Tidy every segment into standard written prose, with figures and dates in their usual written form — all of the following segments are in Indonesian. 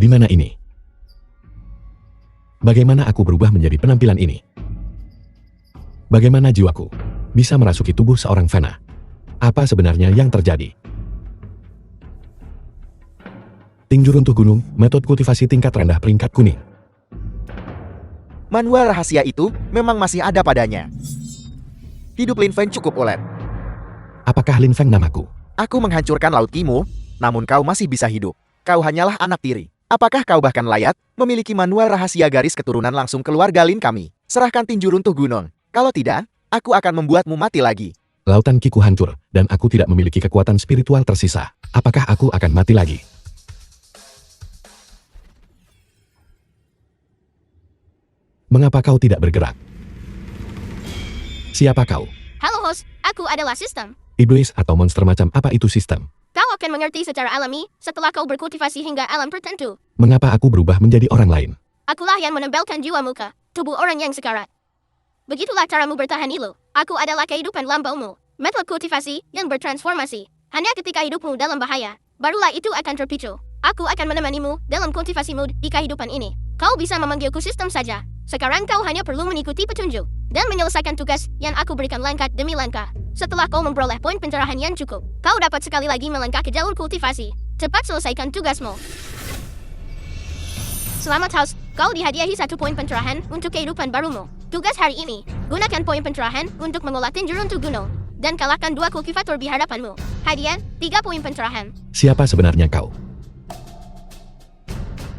Di mana ini? Bagaimana aku berubah menjadi penampilan ini? Bagaimana jiwaku bisa merasuki tubuh seorang fana? Apa sebenarnya yang terjadi? Tinju runtuh gunung, metode kultivasi tingkat rendah peringkat kuning. Manual rahasia itu memang masih ada padanya. Hidup Lin Feng cukup ulet. Apakah Lin Feng namaku? Aku menghancurkan Laut Kimo, namun kau masih bisa hidup. Kau hanyalah anak tiri. Apakah kau bahkan layak memiliki manual rahasia garis keturunan langsung keluarga Lin kami? Serahkan tinju runtuh gunung. Kalau tidak, aku akan membuatmu mati lagi. Lautan Kiku hancur, dan aku tidak memiliki kekuatan spiritual tersisa. Apakah aku akan mati lagi? Mengapa kau tidak bergerak? Siapa kau? Halo host, aku adalah sistem. Iblis atau monster macam apa itu sistem? Kau akan mengerti secara alami setelah kau berkultivasi hingga alam tertentu. Mengapa aku berubah menjadi orang lain? Akulah yang menempelkan jiwa muka, tubuh orang yang sekarat. Begitulah caramu bertahan hidup. Aku adalah kehidupan lampaumu. Metode kultivasi yang bertransformasi. Hanya ketika hidupmu dalam bahaya, barulah itu akan terpicu. Aku akan menemanimu dalam kultivasimu di kehidupan ini. Kau bisa memanggilku sistem saja. Sekarang kau hanya perlu mengikuti petunjuk dan menyelesaikan tugas yang aku berikan langkah demi langkah. Setelah kau memperoleh poin pencerahan yang cukup, kau dapat sekali lagi melangkah ke jalur kultivasi. Cepat selesaikan tugasmu. Selamat host, kau dihadiahi 1 poin pencerahan untuk kehidupan barumu. Tugas hari ini, gunakan poin pencerahan untuk mengolah tinju runtuh gunung dan kalahkan 2 kultivator di hadapanmu. Hadiah, 3 poin pencerahan. Siapa sebenarnya kau?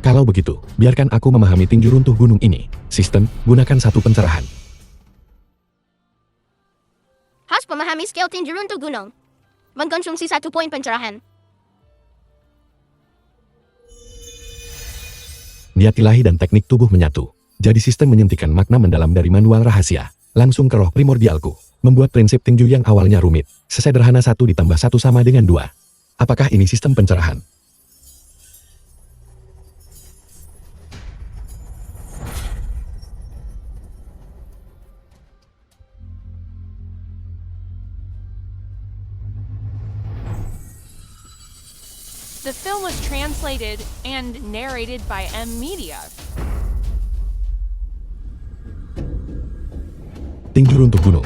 Kalau begitu, biarkan aku memahami tinju runtuh gunung ini. Sistem, gunakan 1 pencerahan. Host memahami skill tinju runtuh gunung. Mengkonsumsi 1 poin pencerahan. Niat ilahi dan teknik tubuh menyatu. Jadi sistem menyuntikkan makna mendalam dari manual rahasia. Langsung ke roh primordialku. Membuat prinsip tinju yang awalnya rumit. Sesederhana 1 ditambah 1 sama dengan 2. Apakah ini sistem pencerahan? The film was translated and narrated by M Media. Tinju runtuh gunung.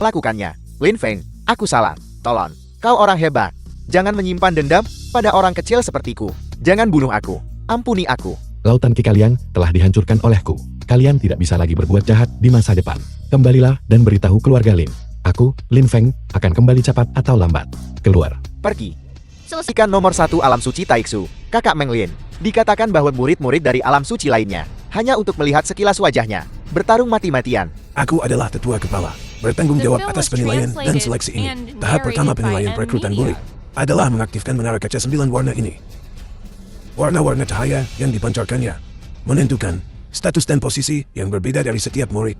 Lakukannya. Lin Feng, aku salah. Tolong. Kau orang hebat. Jangan menyimpan dendam pada orang kecil sepertiku. Jangan bunuh aku. Ampuni aku. Lautan Ki kalian telah dihancurkan olehku. Kalian tidak bisa lagi berbuat jahat di masa depan. Kembalilah dan beritahu keluarga Lin. Aku, Lin Feng, akan kembali cepat atau lambat. Keluar. Pergi. Selesai. Ikan nomor 1 alam suci Taiksu, kakak Meng Lin. Dikatakan bahwa murid-murid dari alam suci lainnya hanya untuk melihat sekilas wajahnya. Bertarung mati-matian. Aku adalah tetua kepala, bertanggung jawab atas penilaian dan seleksi ini. Tahap pertama penilaian perekrutan murid adalah mengaktifkan menara kaca 9 warna ini. Warna-warna cahaya yang dipancarkannya menentukan status dan posisi yang berbeda dari setiap murid.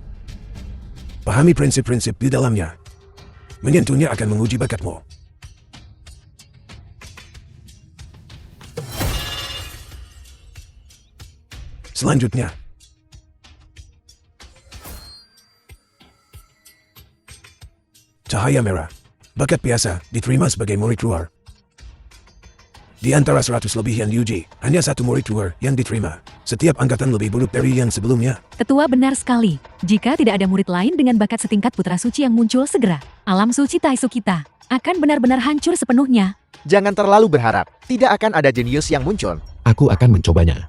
Pahami prinsip-prinsip di dalamnya. Menyentuhnya akan menguji bakatmu. Selanjutnya, cahaya merah. Bakat biasa diterima sebagai murid luar. Di antara 100 lebih yang diuji, hanya 1 murid luar yang diterima. Setiap angkatan lebih buruk dari yang sebelumnya. Tetua benar sekali. Jika tidak ada murid lain dengan bakat setingkat putra suci yang muncul segera, alam suci Taishu kita akan benar-benar hancur sepenuhnya. Jangan terlalu berharap. Tidak akan ada jenius yang muncul. Aku akan mencobanya.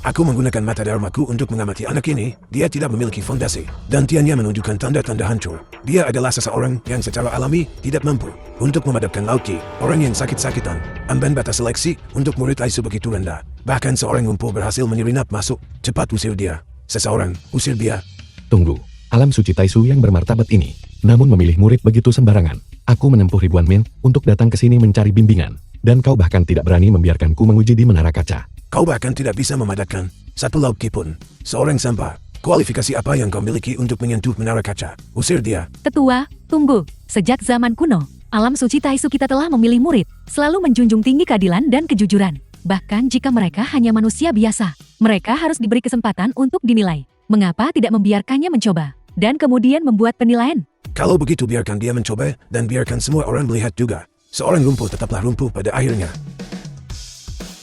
Aku menggunakan mata dharmaku untuk mengamati anak ini. Dia tidak memiliki fondasi, dan tiannya menunjukkan tanda-tanda hancur. Dia adalah seseorang yang secara alami tidak mampu untuk memadamkan Laut Ki. Orang yang sakit-sakitan. Ambang batas seleksi untuk murid Taishu begitu rendah. Bahkan seorang ngumpul berhasil menyelinap masuk. Cepat usir dia. Seseorang, usir dia. Tunggu. Alam suci Taishu yang bermartabat ini, namun memilih murid begitu sembarangan. Aku menempuh ribuan mil untuk datang ke sini mencari bimbingan. Dan kau bahkan tidak berani membiarkanku menguji di menara kaca. Kau bahkan tidak bisa memadamkan 1 Laut Ki pun. Seorang sampah. Kualifikasi apa yang kau miliki untuk menyentuh menara kaca? Usir dia. Tetua, tunggu. Sejak zaman kuno, alam suci Taishu kita telah memilih murid, selalu menjunjung tinggi keadilan dan kejujuran. Bahkan jika mereka hanya manusia biasa, mereka harus diberi kesempatan untuk dinilai. Mengapa tidak membiarkannya mencoba? Dan kemudian membuat penilaian? Kalau begitu biarkan dia mencoba dan biarkan semua orang melihat juga. Seorang lumpuh tetaplah lumpuh pada akhirnya.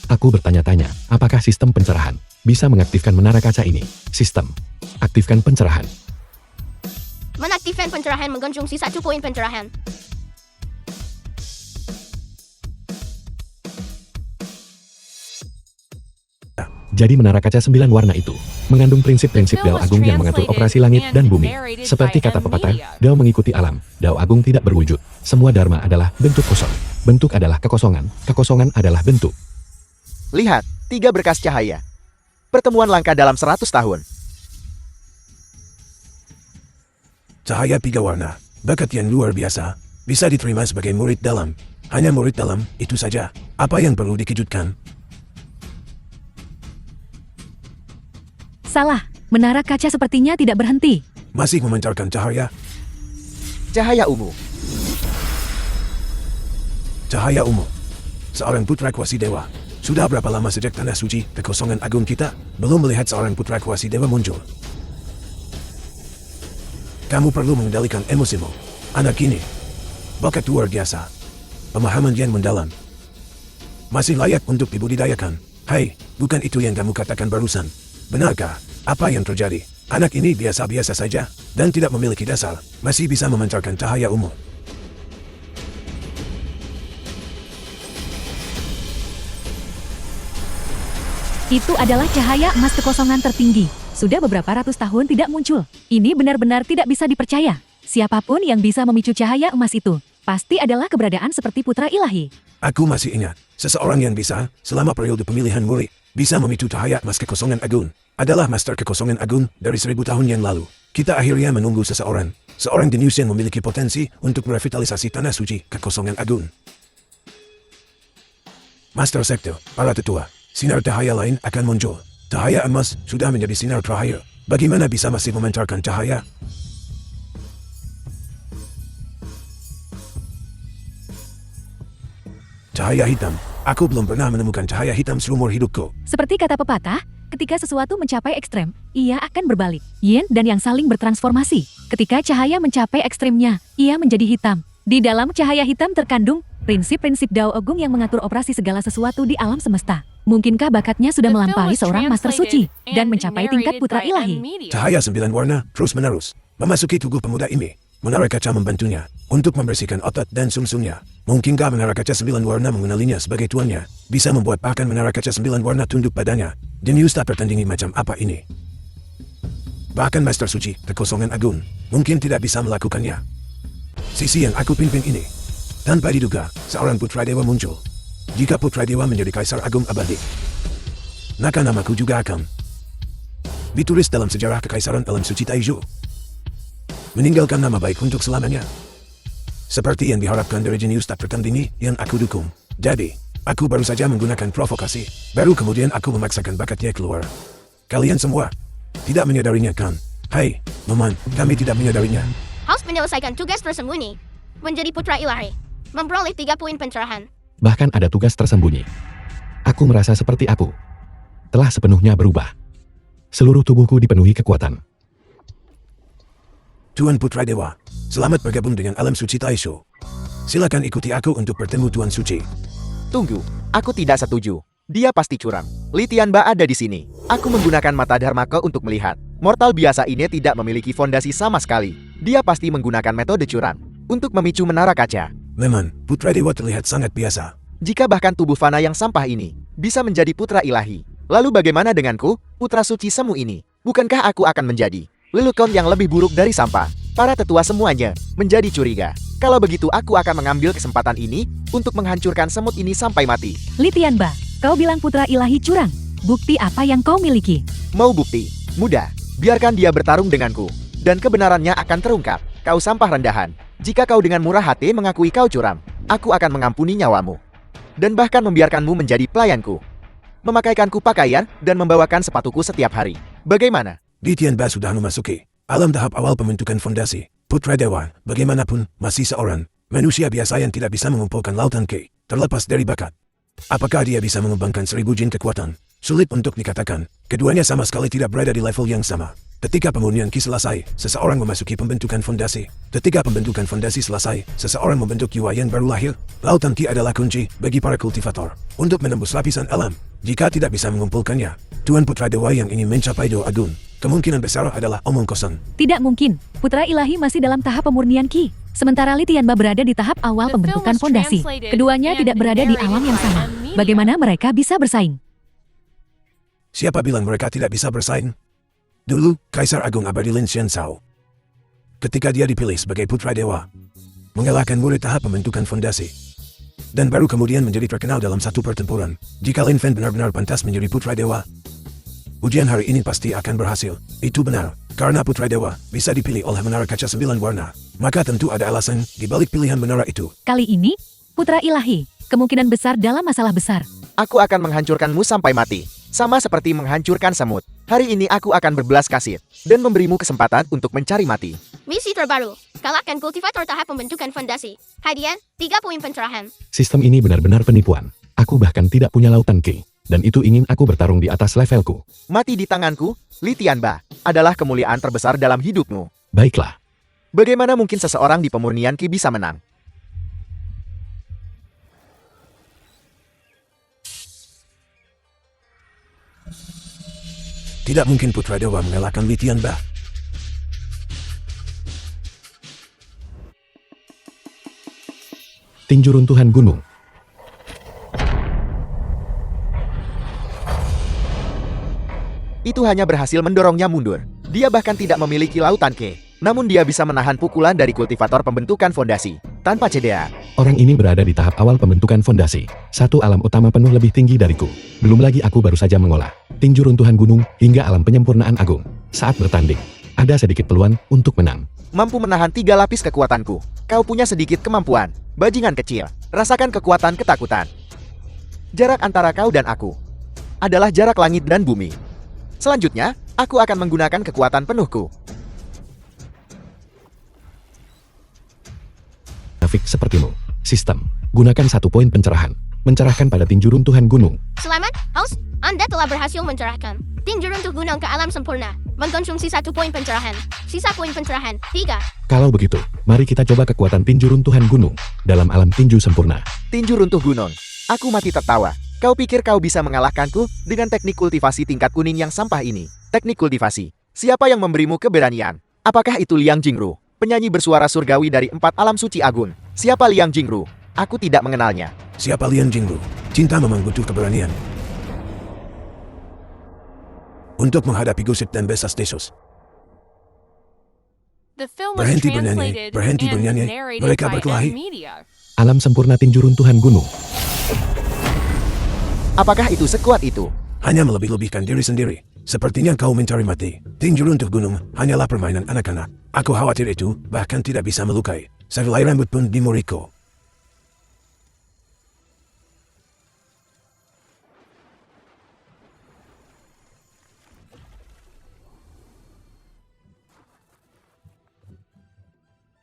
Aku bertanya-tanya, apakah sistem pencerahan bisa mengaktifkan menara kaca ini? Sistem. Aktifkan pencerahan. Menaktifkan pencerahan mengonsumsi 1 poin pencerahan. Jadi menara kaca 9 warna itu mengandung prinsip-prinsip Dao Agung yang mengatur operasi langit dan bumi. Seperti kata pepatah, Dao mengikuti alam, Dao Agung tidak berwujud. Semua Dharma adalah bentuk kosong. Bentuk adalah kekosongan, kekosongan adalah bentuk. Lihat, 3 berkas cahaya. Pertemuan langka dalam 100 tahun. Cahaya 3 warna, bakat yang luar biasa, bisa diterima sebagai murid dalam. Hanya murid dalam, itu saja. Apa yang perlu dikejutkan? Salah, menara kaca sepertinya tidak berhenti. Masih memancarkan cahaya. Cahaya ungu. Cahaya ungu. Seorang putra kuasi dewa. Sudah berapa lama sejak tanah suci, kekosongan agung kita, belum melihat seorang putra kuasi dewa muncul. Kamu perlu mengendalikan emosimu. Anak ini, bakat luar biasa. Pemahaman yang mendalam. Masih layak untuk dibudidayakan. Hai, bukan itu yang kamu katakan barusan. Benarkah? Apa yang terjadi? Anak ini biasa-biasa saja, dan tidak memiliki dasar, masih bisa memancarkan cahaya ungu. Itu adalah cahaya emas kekosongan tertinggi. Sudah beberapa ratus tahun tidak muncul. Ini benar-benar tidak bisa dipercaya. Siapapun yang bisa memicu cahaya emas itu, pasti adalah keberadaan seperti putra ilahi. Aku masih ingat, seseorang yang bisa, selama periode pemilihan murid, bisa memicu cahaya emas kekosongan agung, adalah Master Kekosongan Agung dari 1000 tahun yang lalu. Kita akhirnya menunggu seseorang jenius yang memiliki potensi untuk merevitalisasi tanah suci Kekosongan Agung. Master Sekte, para tetua, sinar cahaya lain akan muncul. Cahaya emas sudah menjadi sinar terakhir. Bagaimana bisa masih memancarkan cahaya? Cahaya hitam. Aku belum pernah menemukan cahaya hitam seumur hidupku. Seperti kata pepatah, ketika sesuatu mencapai ekstrem, ia akan berbalik. Yin dan yang saling bertransformasi. Ketika cahaya mencapai ekstremnya, ia menjadi hitam. Di dalam cahaya hitam terkandung prinsip-prinsip Dao Agung yang mengatur operasi segala sesuatu di alam semesta. Mungkinkah bakatnya sudah melampaui seorang master suci dan mencapai tingkat putra ilahi? Cahaya 9 warna terus-menerus memasuki tubuh pemuda ini. Menara kaca membantunya untuk membersihkan otot dan sumsumnya. Mungkinkah menara kaca 9 warna mengenalinya sebagai tuannya? Bisa membuat bahkan menara kaca 9 warna tunduk padanya. Jenius tak tertandingi macam apa ini? Bahkan Master Suci, Kekosongan Agung, mungkin tidak bisa melakukannya. Sisi yang aku pimpin ini. Tanpa diduga, seorang putra dewa muncul. Jika putra dewa menjadi Kaisar Agung Abadi, maka namaku juga akan ditulis dalam sejarah Kekaisaran Alam Suci Taizhou. Meninggalkan nama baik untuk selamanya. Seperti yang diharapkan dari jenius tak tertandingi yang aku dukung. Jadi, aku baru saja menggunakan provokasi. Baru kemudian aku memaksakan bakatnya keluar. Kalian semua tidak menyadarinya kan? Hai, Maman, kami tidak menyadarinya. Harus menyelesaikan tugas tersembunyi. Menjadi putra ilahi. Memperoleh 3 poin pencerahan. Bahkan ada tugas tersembunyi. Aku merasa seperti aku telah sepenuhnya berubah. Seluruh tubuhku dipenuhi kekuatan. Tuan Putra Dewa, selamat bergabung dengan Alam Suci Taizhou. Silakan ikuti aku untuk bertemu Tuan Suci. Tunggu, aku tidak setuju. Dia pasti curang. Li Tianba ada di sini. Aku menggunakan mata Dharmaka untuk melihat. Mortal biasa ini tidak memiliki fondasi sama sekali. Dia pasti menggunakan metode curang untuk memicu menara kaca. Memang, Putra Dewa terlihat sangat biasa. Jika bahkan tubuh fana yang sampah ini bisa menjadi putra ilahi, lalu bagaimana denganku, putra suci semu ini? Bukankah aku akan menjadi lelucon yang lebih buruk dari sampah? Para tetua semuanya menjadi curiga. Kalau begitu aku akan mengambil kesempatan ini untuk menghancurkan semut ini sampai mati. Li Tianba, kau bilang putra ilahi curang. Bukti apa yang kau miliki? Mau bukti? Mudah. Biarkan dia bertarung denganku, dan kebenarannya akan terungkap. Kau sampah rendahan. Jika kau dengan murah hati mengakui kau curang, aku akan mengampuni nyawamu. Dan bahkan membiarkanmu menjadi pelayanku. Memakaikanku pakaian dan membawakan sepatuku setiap hari. Bagaimana? Li Tianba sudah memasuki alam tahap awal pembentukan fondasi. Putra Dewa, bagaimanapun, masih seorang manusia biasa yang tidak bisa mengumpulkan lautan Ki, terlepas dari bakat. Apakah dia bisa mengembangkan 1000 jin kekuatan? Sulit untuk dikatakan. Keduanya sama sekali tidak berada di level yang sama. Ketika pemurnian Ki selesai, seseorang memasuki pembentukan fondasi. Ketika pembentukan fondasi selesai, seseorang membentuk jiwa yang baru lahir. Lautan Ki adalah kunci bagi para kultivator untuk menembus lapisan alam. Jika tidak bisa mengumpulkannya, Tuan Putra Dewa yang ingin mencapai doa agung, kemungkinan besar adalah omong kosong. Tidak mungkin. Putra Ilahi masih dalam tahap pemurnian Ki. Sementara Li Tianba berada di tahap awal The film pembentukan was fondasi. translated Keduanya and tidak berada di alam yang narrated sama. by Media. Bagaimana mereka bisa bersaing? Siapa bilang mereka tidak bisa bersaing? Dulu, Kaisar Agung Abadi Lin Xianzhao, ketika dia dipilih sebagai Putra Dewa, mengalahkan murid tahap pembentukan fondasi. Dan baru kemudian menjadi terkenal dalam satu pertempuran. Jika Lin Fen benar-benar pantas menjadi Putra Dewa, ujian hari ini pasti akan berhasil. Itu benar, karena Putra Dewa bisa dipilih oleh menara kaca 9 warna. Maka tentu ada alasan di balik pilihan menara itu. Kali ini, Putra Ilahi, kemungkinan besar dalam masalah besar. Aku akan menghancurkanmu sampai mati. Sama seperti menghancurkan semut. Hari ini aku akan berbelas kasih dan memberimu kesempatan untuk mencari mati. Misi terbaru, kalahkan kultivator tahap pembentukan fondasi. Hadiah, 3 poin pencerahan. Sistem ini benar-benar penipuan. Aku bahkan tidak punya lautan Ki. Dan itu ingin aku bertarung di atas levelku. Mati di tanganku, Li Tianba, adalah kemuliaan terbesar dalam hidupmu. Baiklah. Bagaimana mungkin seseorang di pemurnian Ki bisa menang? Tidak mungkin Putra Dewa mengalahkan Li Tianba. Tinju runtuhan gunung. Itu hanya berhasil mendorongnya mundur. Dia bahkan tidak memiliki lautan Ki. Namun dia bisa menahan pukulan dari kultivator pembentukan fondasi tanpa cedera. Orang ini berada di tahap awal pembentukan fondasi. Satu alam utama penuh lebih tinggi dariku. Belum lagi aku baru saja mengolah tinju runtuhan gunung hingga alam penyempurnaan agung. Saat bertanding, ada sedikit peluang untuk menang. Mampu menahan 3 lapis kekuatanku. Kau punya sedikit kemampuan. Bajingan kecil, rasakan kekuatan ketakutan. Jarak antara kau dan aku adalah jarak langit dan bumi. Selanjutnya, aku akan menggunakan kekuatan penuhku. Grafik sepertimu. Sistem. Gunakan 1 poin pencerahan. Mencerahkan pada tinju runtuhan gunung. Selamat, host. Anda telah berhasil mencerahkan tinju runtuh gunung ke alam sempurna. Mengkonsumsi 1 poin pencerahan. Sisa poin pencerahan, 3. Kalau begitu, mari kita coba kekuatan tinju runtuhan gunung dalam alam tinju sempurna. Tinju runtuh gunung. Aku mati tertawa. Kau pikir kau bisa mengalahkanku dengan teknik kultivasi tingkat kuning yang sampah ini? Teknik kultivasi. Siapa yang memberimu keberanian? Apakah itu Liang Jingru, penyanyi bersuara surgawi dari 4 alam suci agung? Siapa Liang Jingru? Aku tidak mengenalnya. Siapa Liang Jingru? Cinta memang butuh keberanian untuk menghadapi gosip dan besas desus. The film was Berhenti bernyanyi, translated berhenti and bernyanyi. narrated Mereka by berkelahi. Media. Alam sempurna tinju runtuhan gunung. Apakah itu sekuat itu? Hanya melebih-lebihkan diri sendiri. Sepertinya kau mencari mati. Tinju runtuh gunung hanyalah permainan anak-anak. Aku khawatir itu bahkan tidak bisa melukai. Sehelai rambut pun di Moriko.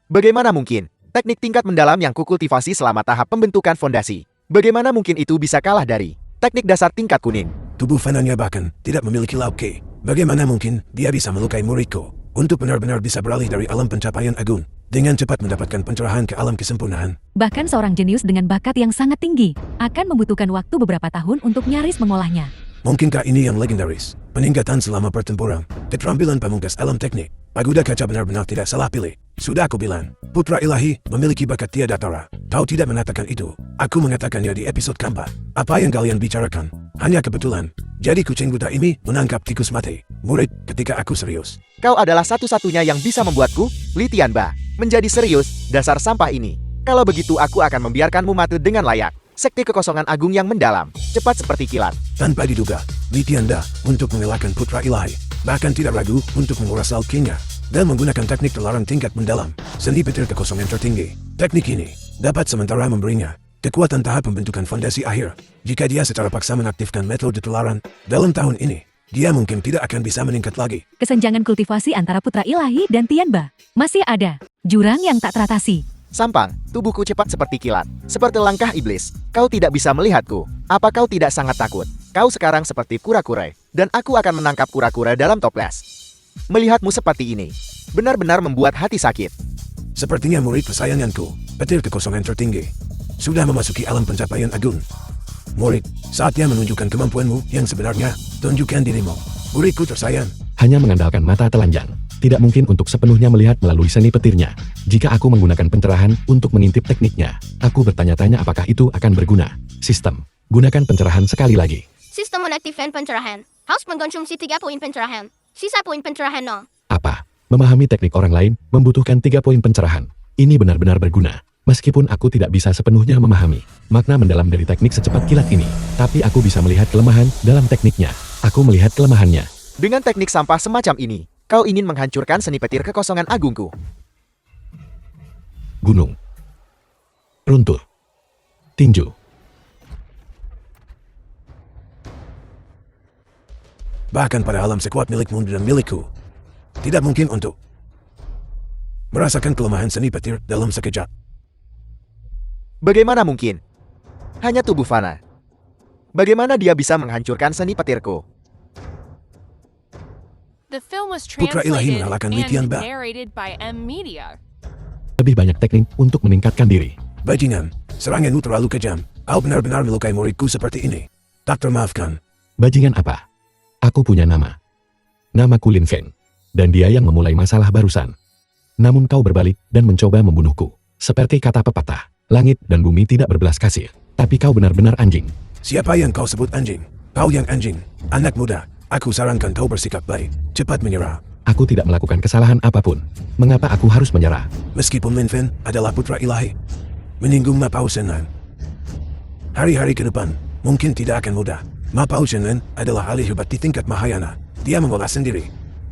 Bagaimana mungkin? Teknik tingkat mendalam yang kukultivasi selama tahap pembentukan fondasi. Bagaimana mungkin itu bisa kalah dari teknik dasar tingkat kuning? Tubuh fananya bahkan tidak memiliki lauk Ki. Bagaimana mungkin dia bisa melukai Moriko? Untuk benar-benar bisa beralih dari alam pencapaian agung, dengan cepat mendapatkan pencerahan ke alam kesempurnaan. Bahkan seorang jenius dengan bakat yang sangat tinggi akan membutuhkan waktu beberapa tahun untuk nyaris mengolahnya. Mungkinkah ini yang legendaris? Peningkatan selama pertempuran, keterampilan pamungkas alam teknik. Pagoda kaca benar-benar tidak salah pilih. Sudah aku bilang, Putra Ilahi memiliki bakat tiada tara. Kau tidak mengatakan itu. Aku mengatakannya di episode keempat. Apa yang kalian bicarakan? Hanya kebetulan. Jadi kucing buta ini menangkap tikus mati. Murid, ketika aku serius. Kau adalah satu-satunya yang bisa membuatku, Li Tianba, menjadi serius, dasar sampah ini. Kalau begitu aku akan membiarkanmu mati dengan layak. Sekti kekosongan agung yang mendalam, cepat seperti kilat. Tanpa diduga, Li Tianba untuk mengalahkan Putra Ilahi. Bahkan tidak ragu untuk menguras Alkinya. Dan menggunakan teknik terlarang tingkat mendalam, sendi petir kekosongan tertinggi. Teknik ini dapat sementara memberinya kekuatan tahap pembentukan fondasi akhir. Jika dia secara paksa mengaktifkan metode terlarang, dalam tahun ini, dia mungkin tidak akan bisa meningkat lagi. Kesenjangan kultivasi antara Putra Ilahi dan Tianba masih ada. Jurang yang tak teratasi. Sampang, tubuhku cepat seperti kilat. Seperti langkah iblis. Kau tidak bisa melihatku. Apa kau tidak sangat takut? Kau sekarang seperti kura-kura. Dan aku akan menangkap kura-kura dalam toples. Melihatmu seperti ini, benar-benar membuat hati sakit. Sepertinya murid kesayanganku, petir kekosongan tertinggi, sudah memasuki alam pencapaian agung. Murid, saatnya menunjukkan kemampuanmu yang sebenarnya. Tunjukkan dirimu. Muridku tersayang. Hanya mengandalkan mata telanjang, tidak mungkin untuk sepenuhnya melihat melalui seni petirnya. Jika aku menggunakan pencerahan untuk mengintip tekniknya, aku bertanya-tanya apakah itu akan berguna. Sistem, gunakan pencerahan sekali lagi. Sistem menaktifkan pencerahan. Harus mengkonsumsi 3 poin pencerahan. Sisa poin pencerahan 0. Apa? Memahami teknik orang lain membutuhkan 3 poin pencerahan. Ini benar-benar berguna. Meskipun aku tidak bisa sepenuhnya memahami makna mendalam dari teknik secepat kilat ini, tapi aku bisa melihat kelemahan dalam tekniknya. Aku melihat kelemahannya. Dengan teknik sampah semacam ini, kau ingin menghancurkan seni petir kekosongan agungku. Gunung. Runtuh. Tinju. Bahkan pada alam sekuat milikmu dan milikku, tidak mungkin untuk merasakan kelemahan seni petir dalam sekejap. Bagaimana mungkin? Hanya tubuh fana. Bagaimana dia bisa menghancurkan seni petirku? The film was Putra Ilahi translated mengalahkan Li Tianba. and narrated by M Media. Lebih banyak teknik untuk meningkatkan diri. Bajingan, seranganmu terlalu kejam. Kau benar-benar melukai muridku seperti ini. Tak termaafkan. Bajingan apa? Aku punya nama. Namaku Lin Feng. Dan dia yang memulai masalah barusan. Namun kau berbalik dan mencoba membunuhku. Seperti kata pepatah, langit dan bumi tidak berbelas kasih. Tapi kau benar-benar anjing. Siapa yang kau sebut anjing? Kau yang anjing. Anak muda, aku sarankan kau bersikap baik. Cepat menyerah. Aku tidak melakukan kesalahan apapun. Mengapa aku harus menyerah? Meskipun Lin Feng adalah putra ilahi, menyinggung Ma Pao Shenlan. Hari-hari ke depan, mungkin tidak akan mudah. Ma Pao Shenlan adalah ahli hebat di tingkat Mahayana. Dia mengolah sendiri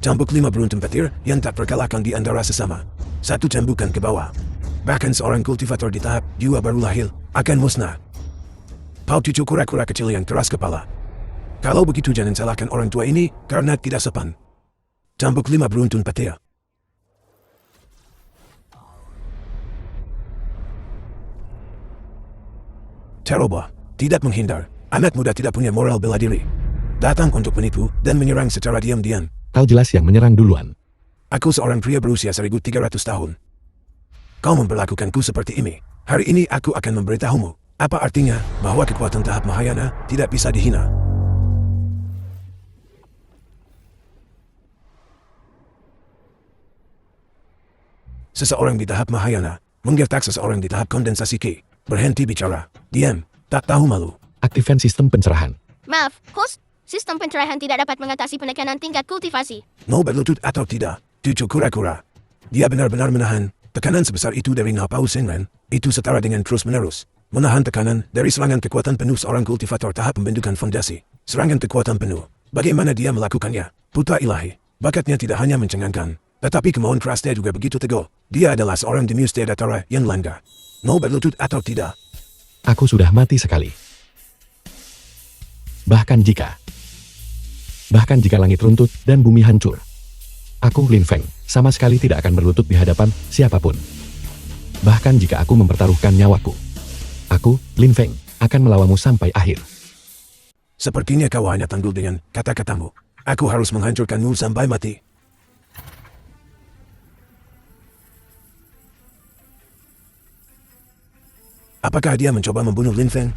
cambuk 5 beruntung petir yang tak terkalahkan di antara sesama. Satu cambukan ke bawah. Bahkan seorang kultivator di tahap jiwa baru lahir akan musnah. Kau cucu kura-kura kecil yang keras kepala. Kalau begitu jangan salahkan orang tua ini karena tidak sopan. Cambuk 5 beruntun petir. Terubah, tidak menghindar. Anak muda tidak punya moral bela diri. Datang untuk menipu dan menyerang secara diam-diam. Kau jelas yang menyerang duluan. Aku seorang pria berusia 1300 tahun. Kau memperlakukanku seperti ini. Hari ini aku akan memberitahumu apa artinya bahwa kekuatan tahap Mahayana tidak bisa dihina. Seseorang di tahap Mahayana menggertak seseorang di tahap kondensasi Ki. Berhenti bicara. Diam. Tak tahu malu. Aktifkan sistem pencerahan. Maaf, host. Sistem pencerahan tidak dapat mengatasi penekanan tingkat kultivasi. Mau berlutut atau tidak, cucu kura-kura. Dia benar-benar menahan tekanan sebesar itu dari Ma Pao Shenlan. Itu setara dengan terus-menerus menahan tekanan dari serangan kekuatan penuh seorang kultivator tahap pembentukan fondasi. Serangan kekuatan penuh. Bagaimana dia melakukannya? Putra ilahi. Bakatnya tidak hanya mencengangkan, tetapi kemauan kerasnya juga begitu teguh. Dia adalah seorang jenius Teodatara yang langka. Mau berlutut atau tidak? Aku sudah mati sekali. Bahkan jika langit runtuh dan bumi hancur, aku Lin Feng sama sekali tidak akan berlutut di hadapan siapapun. Bahkan jika aku mempertaruhkan nyawaku, aku, Lin Feng, akan melawanmu sampai akhir. Sepertinya kau hanya tanggul dengan kata-katamu. Aku harus menghancurkanmu sampai mati. Apakah dia mencoba membunuh Lin Feng?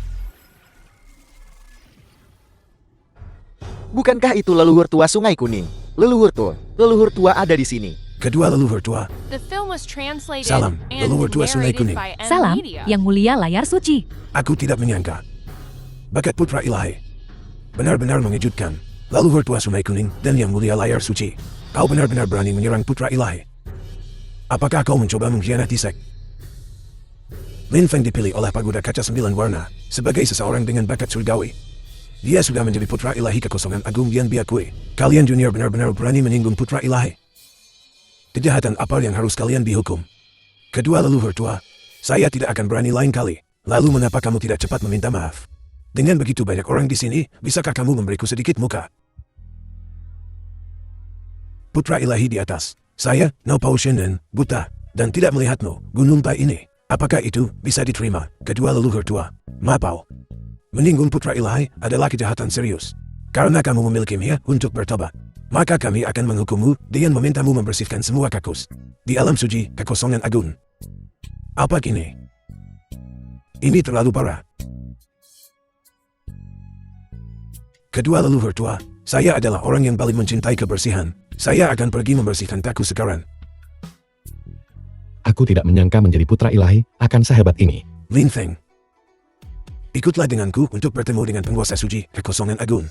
Bukankah itu leluhur tua Sungai Kuning? Leluhur tua ada di sini. Kedua leluhur tua. The film was translated Salam, and leluhur tua Sungai narrated Kuning. by M Salam, Media. yang mulia layar suci. Aku tidak menyangka. Bakat putra ilahi benar-benar mengejutkan. Leluhur tua Sungai Kuning dan yang mulia layar suci. Kau benar-benar berani menyerang putra ilahi. Apakah kau mencoba mengkhianati sek? Lin Feng dipilih oleh Pagoda Kaca 9 Warna sebagai seseorang dengan bakat surgawi. Dia sudah menjadi putra ilahi kekosongan agung yang diakui. Kalian junior benar-benar berani menyinggung putra ilahi. Kejahatan apa yang harus kalian dihukum? Kedua leluhur tua, saya tidak akan berani lain kali. Lalu mengapa kamu tidak cepat meminta maaf? Dengan begitu banyak orang di sini, bisakah kamu memberiku sedikit muka? Putra ilahi di atas. Saya, Ma Pao Shenlan, buta, dan tidak melihatmu, Gunung Tai ini. Apakah itu bisa diterima? Kedua leluhur tua, Ma Pao. Menyinggung putra ilahi adalah kejahatan serius. Karena kamu memiliki niat untuk bertobat. Maka kami akan menghukummu dengan memintamu membersihkan semua kakus di alam suci kekosongan agung. Apa kini? Ini terlalu parah. Kedua leluhur tua, saya adalah orang yang paling mencintai kebersihan. Saya akan pergi membersihkan kakus sekarang. Aku tidak menyangka menjadi putra ilahi akan sehebat ini. Lin Feng, ikutlah denganku untuk bertemu dengan penguasa suci kekosongan agung.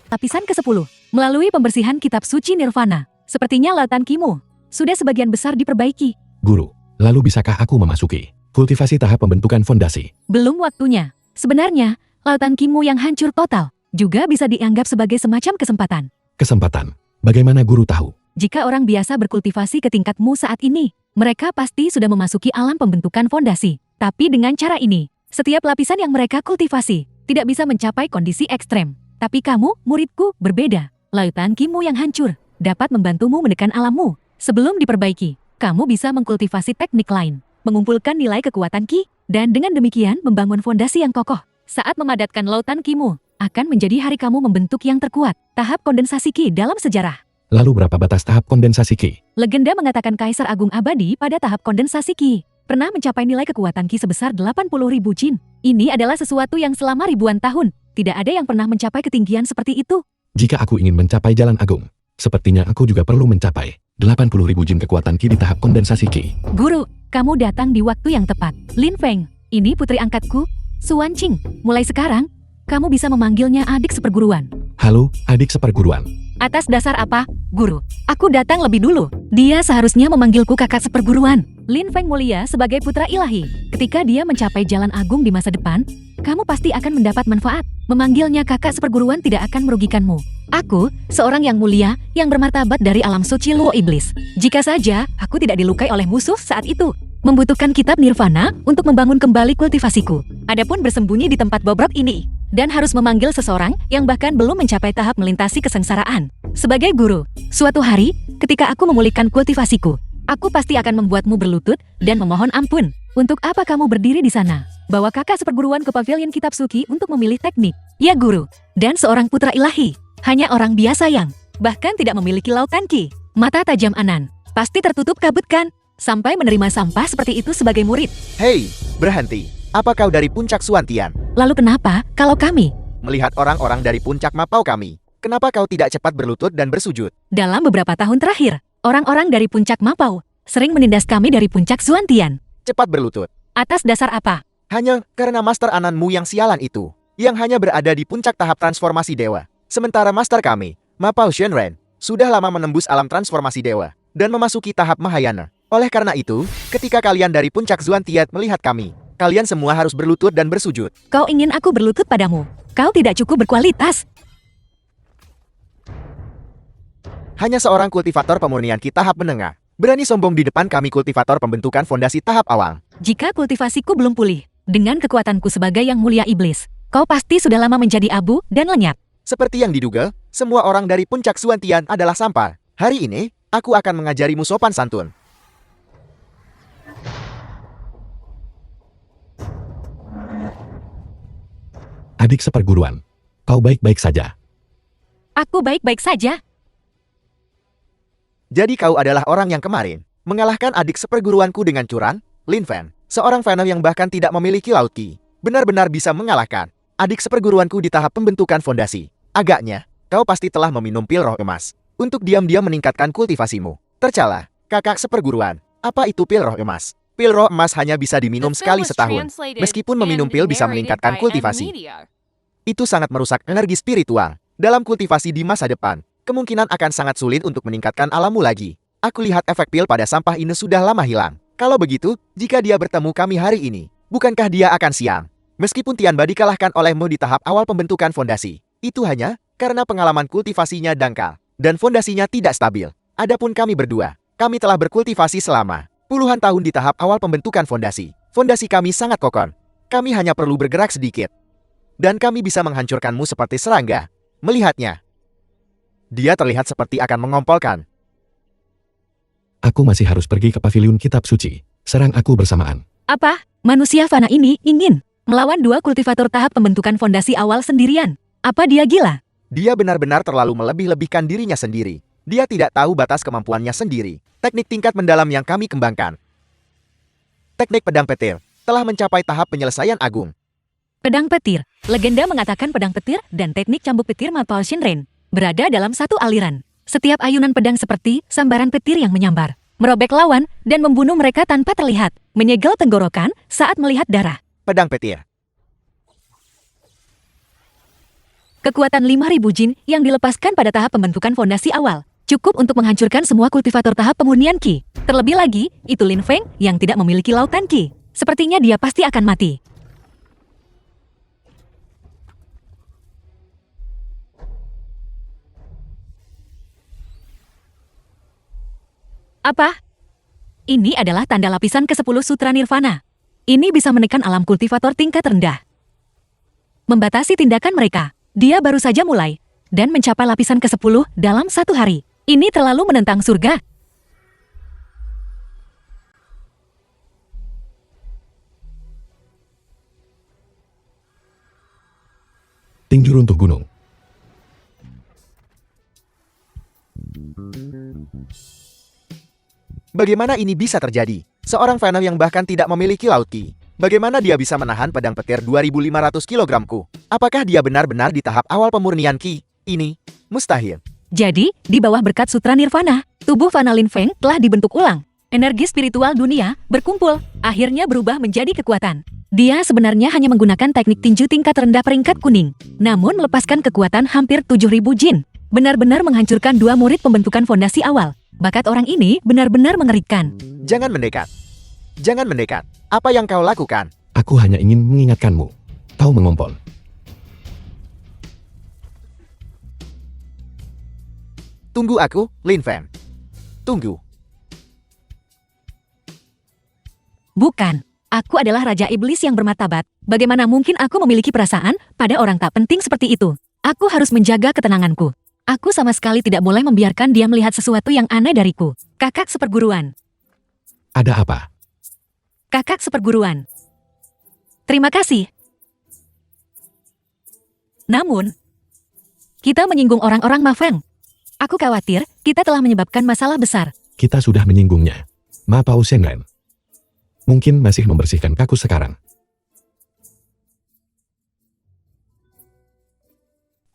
Lapisan ke-10. Melalui pembersihan kitab suci Nirvana. Sepertinya lautan Kimo sudah sebagian besar diperbaiki. Guru, lalu bisakah aku memasuki kultivasi tahap pembentukan fondasi? Belum waktunya. Sebenarnya, lautan Kimo yang hancur total juga bisa dianggap sebagai semacam kesempatan. Kesempatan. Bagaimana guru tahu? Jika orang biasa berkultivasi ke tingkatmu saat ini, mereka pasti sudah memasuki alam pembentukan fondasi. Tapi dengan cara ini, setiap lapisan yang mereka kultivasi tidak bisa mencapai kondisi ekstrem. Tapi kamu, muridku, berbeda. Lautan Kimo yang hancur dapat membantumu menekan alammu. Sebelum diperbaiki, kamu bisa mengkultivasi teknik lain, mengumpulkan nilai kekuatan Ki, dan dengan demikian membangun fondasi yang kokoh. Saat memadatkan lautan Kimo, akan menjadi hari kamu membentuk yang terkuat, tahap kondensasi Ki dalam sejarah. Lalu berapa batas tahap kondensasi Ki? Legenda mengatakan Kaisar Agung Abadi pada tahap kondensasi Ki pernah mencapai nilai kekuatan Ki sebesar 80.000 jin. Ini adalah sesuatu yang selama ribuan tahun tidak ada yang pernah mencapai ketinggian seperti itu. Jika aku ingin mencapai jalan agung, sepertinya aku juga perlu mencapai 80.000 jin kekuatan Ki di tahap kondensasi Ki. Guru, kamu datang di waktu yang tepat. Lin Feng, ini putri angkatku, Suan Qing. Mulai sekarang, kamu bisa memanggilnya adik seperguruan. Halo, adik seperguruan. Atas dasar apa, Guru? Aku datang lebih dulu. Dia seharusnya memanggilku kakak seperguruan. Lin Feng mulia sebagai putra ilahi. Ketika dia mencapai jalan agung di masa depan, kamu pasti akan mendapat manfaat. Memanggilnya kakak seperguruan tidak akan merugikanmu. Aku, seorang yang mulia, yang bermartabat dari alam suci Luo Iblis. Jika saja aku tidak dilukai oleh musuh saat itu, membutuhkan kitab Nirvana untuk membangun kembali kultivasiku. Adapun bersembunyi di tempat bobrok ini, dan harus memanggil seseorang yang bahkan belum mencapai tahap melintasi kesengsaraan. Sebagai guru, suatu hari, ketika aku memulihkan kultivasiku, aku pasti akan membuatmu berlutut dan memohon ampun. Untuk apa kamu berdiri di sana? Bawa kakak seperguruan ke pavilion kitab suci untuk memilih teknik. Ya guru, dan seorang putra ilahi, hanya orang biasa yang bahkan tidak memiliki lautan Ki. Mata tajam Anan, pasti tertutup kabut kan? Sampai menerima sampah seperti itu sebagai murid. Hei, berhenti. Apa kau dari puncak Suantian? Lalu kenapa kalau kami? Melihat orang-orang dari puncak Mapau kami, kenapa kau tidak cepat berlutut dan bersujud? Dalam beberapa tahun terakhir, orang-orang dari puncak Mapau sering menindas kami dari puncak Suantian. Cepat berlutut. Atas dasar apa? Hanya karena Master Ananmu yang sialan itu, yang hanya berada di puncak tahap transformasi dewa. Sementara Master kami, Mapau Shenren, sudah lama menembus alam transformasi dewa dan memasuki tahap Mahayana. Oleh karena itu, ketika kalian dari puncak Zuantian melihat kami, kalian semua harus berlutut dan bersujud. Kau ingin aku berlutut padamu? Kau tidak cukup berkualitas. Hanya seorang kultivator pemurnian Ki tahap menengah berani sombong di depan kami kultivator pembentukan fondasi tahap awal. Jika kultivasiku belum pulih, dengan kekuatanku sebagai yang mulia iblis, kau pasti sudah lama menjadi abu dan lenyap. Seperti yang diduga, semua orang dari puncak Zuantian adalah sampah. Hari ini, aku akan mengajarimu sopan santun. Adik seperguruan, kau baik-baik saja. Aku baik-baik saja. Jadi kau adalah orang yang kemarin mengalahkan adik seperguruanku dengan curang, Lin Feng, seorang Venom yang bahkan tidak memiliki laut Ki. Benar-benar bisa mengalahkan adik seperguruanku di tahap pembentukan fondasi. Agaknya, kau pasti telah meminum pil roh emas untuk diam-diam meningkatkan kultivasimu. Tercela, kakak seperguruan. Apa itu pil roh emas? Pil roh emas hanya bisa diminum sekali setahun. Meskipun meminum pil bisa meningkatkan kultivasi, itu sangat merusak energi spiritual. Dalam kultivasi di masa depan, kemungkinan akan sangat sulit untuk meningkatkan alammu lagi. Aku lihat efek pil pada sampah ini sudah lama hilang. Kalau begitu, jika dia bertemu kami hari ini, bukankah dia akan siang? Meskipun Tianba dikalahkan olehmu di tahap awal pembentukan fondasi, itu hanya karena pengalaman kultivasinya dangkal dan fondasinya tidak stabil. Adapun kami berdua, kami telah berkultivasi selama puluhan tahun di tahap awal pembentukan fondasi. Fondasi kami sangat kokoh. Kami hanya perlu bergerak sedikit. Dan kami bisa menghancurkanmu seperti serangga. Melihatnya, dia terlihat seperti akan mengompolkan. Aku masih harus pergi ke pavilion kitab suci. Serang aku bersamaan. Apa? Manusia fana ini ingin melawan dua kultivator tahap pembentukan fondasi awal sendirian. Apa dia gila? Dia benar-benar terlalu melebih-lebihkan dirinya sendiri. Dia tidak tahu batas kemampuannya sendiri. Teknik tingkat mendalam yang kami kembangkan. Teknik pedang petir telah mencapai tahap penyelesaian agung. Pedang petir. Legenda mengatakan pedang petir dan teknik cambuk petir Mapal Shinren berada dalam satu aliran. Setiap ayunan pedang seperti sambaran petir yang menyambar, merobek lawan, dan membunuh mereka tanpa terlihat, menyegel tenggorokan saat melihat darah. Pedang petir. Kekuatan 5.000 jin yang dilepaskan pada tahap pembentukan fondasi awal cukup untuk menghancurkan semua kultivator tahap pemurnian Qi. Terlebih lagi, itu Lin Feng yang tidak memiliki lautan Qi. Sepertinya dia pasti akan mati. Apa? Ini adalah tanda lapisan ke-10 Sutra Nirvana. Ini bisa menekan alam kultivator tingkat rendah. Membatasi tindakan mereka. Dia baru saja mulai, dan mencapai lapisan ke-10 dalam 1 hari. Ini terlalu menentang surga. Tinju runtuh gunung. Bagaimana ini bisa terjadi? Seorang Venom yang bahkan tidak memiliki laut Qi. Bagaimana dia bisa menahan pedang petir 2.500 kg-ku? Apakah dia benar-benar di tahap awal pemurnian Qi? Ini mustahil. Jadi, di bawah berkat Sutra Nirvana, tubuh Fana Lin Feng telah dibentuk ulang. Energi spiritual dunia berkumpul, akhirnya berubah menjadi kekuatan. Dia sebenarnya hanya menggunakan teknik tinju tingkat rendah peringkat kuning, namun melepaskan kekuatan hampir 7.000 jin. Benar-benar menghancurkan 2 murid pembentukan fondasi awal. Bakat orang ini benar-benar mengerikan. Jangan mendekat. Jangan mendekat. Apa yang kau lakukan? Aku hanya ingin mengingatkanmu. Tahu mengompol. Tunggu aku, Lin Feng. Tunggu. Bukan. Aku adalah Raja Iblis yang bermartabat. Bagaimana mungkin aku memiliki perasaan pada orang tak penting seperti itu? Aku harus menjaga ketenanganku. Aku sama sekali tidak boleh membiarkan dia melihat sesuatu yang aneh dariku. Kakak seperguruan. Ada apa? Kakak seperguruan. Terima kasih. Namun, kita menyinggung orang-orang Mafeng. Aku khawatir kita telah menyebabkan masalah besar. Kita sudah menyinggungnya. Ma Pao Shenren. Mungkin masih membersihkan kaku sekarang.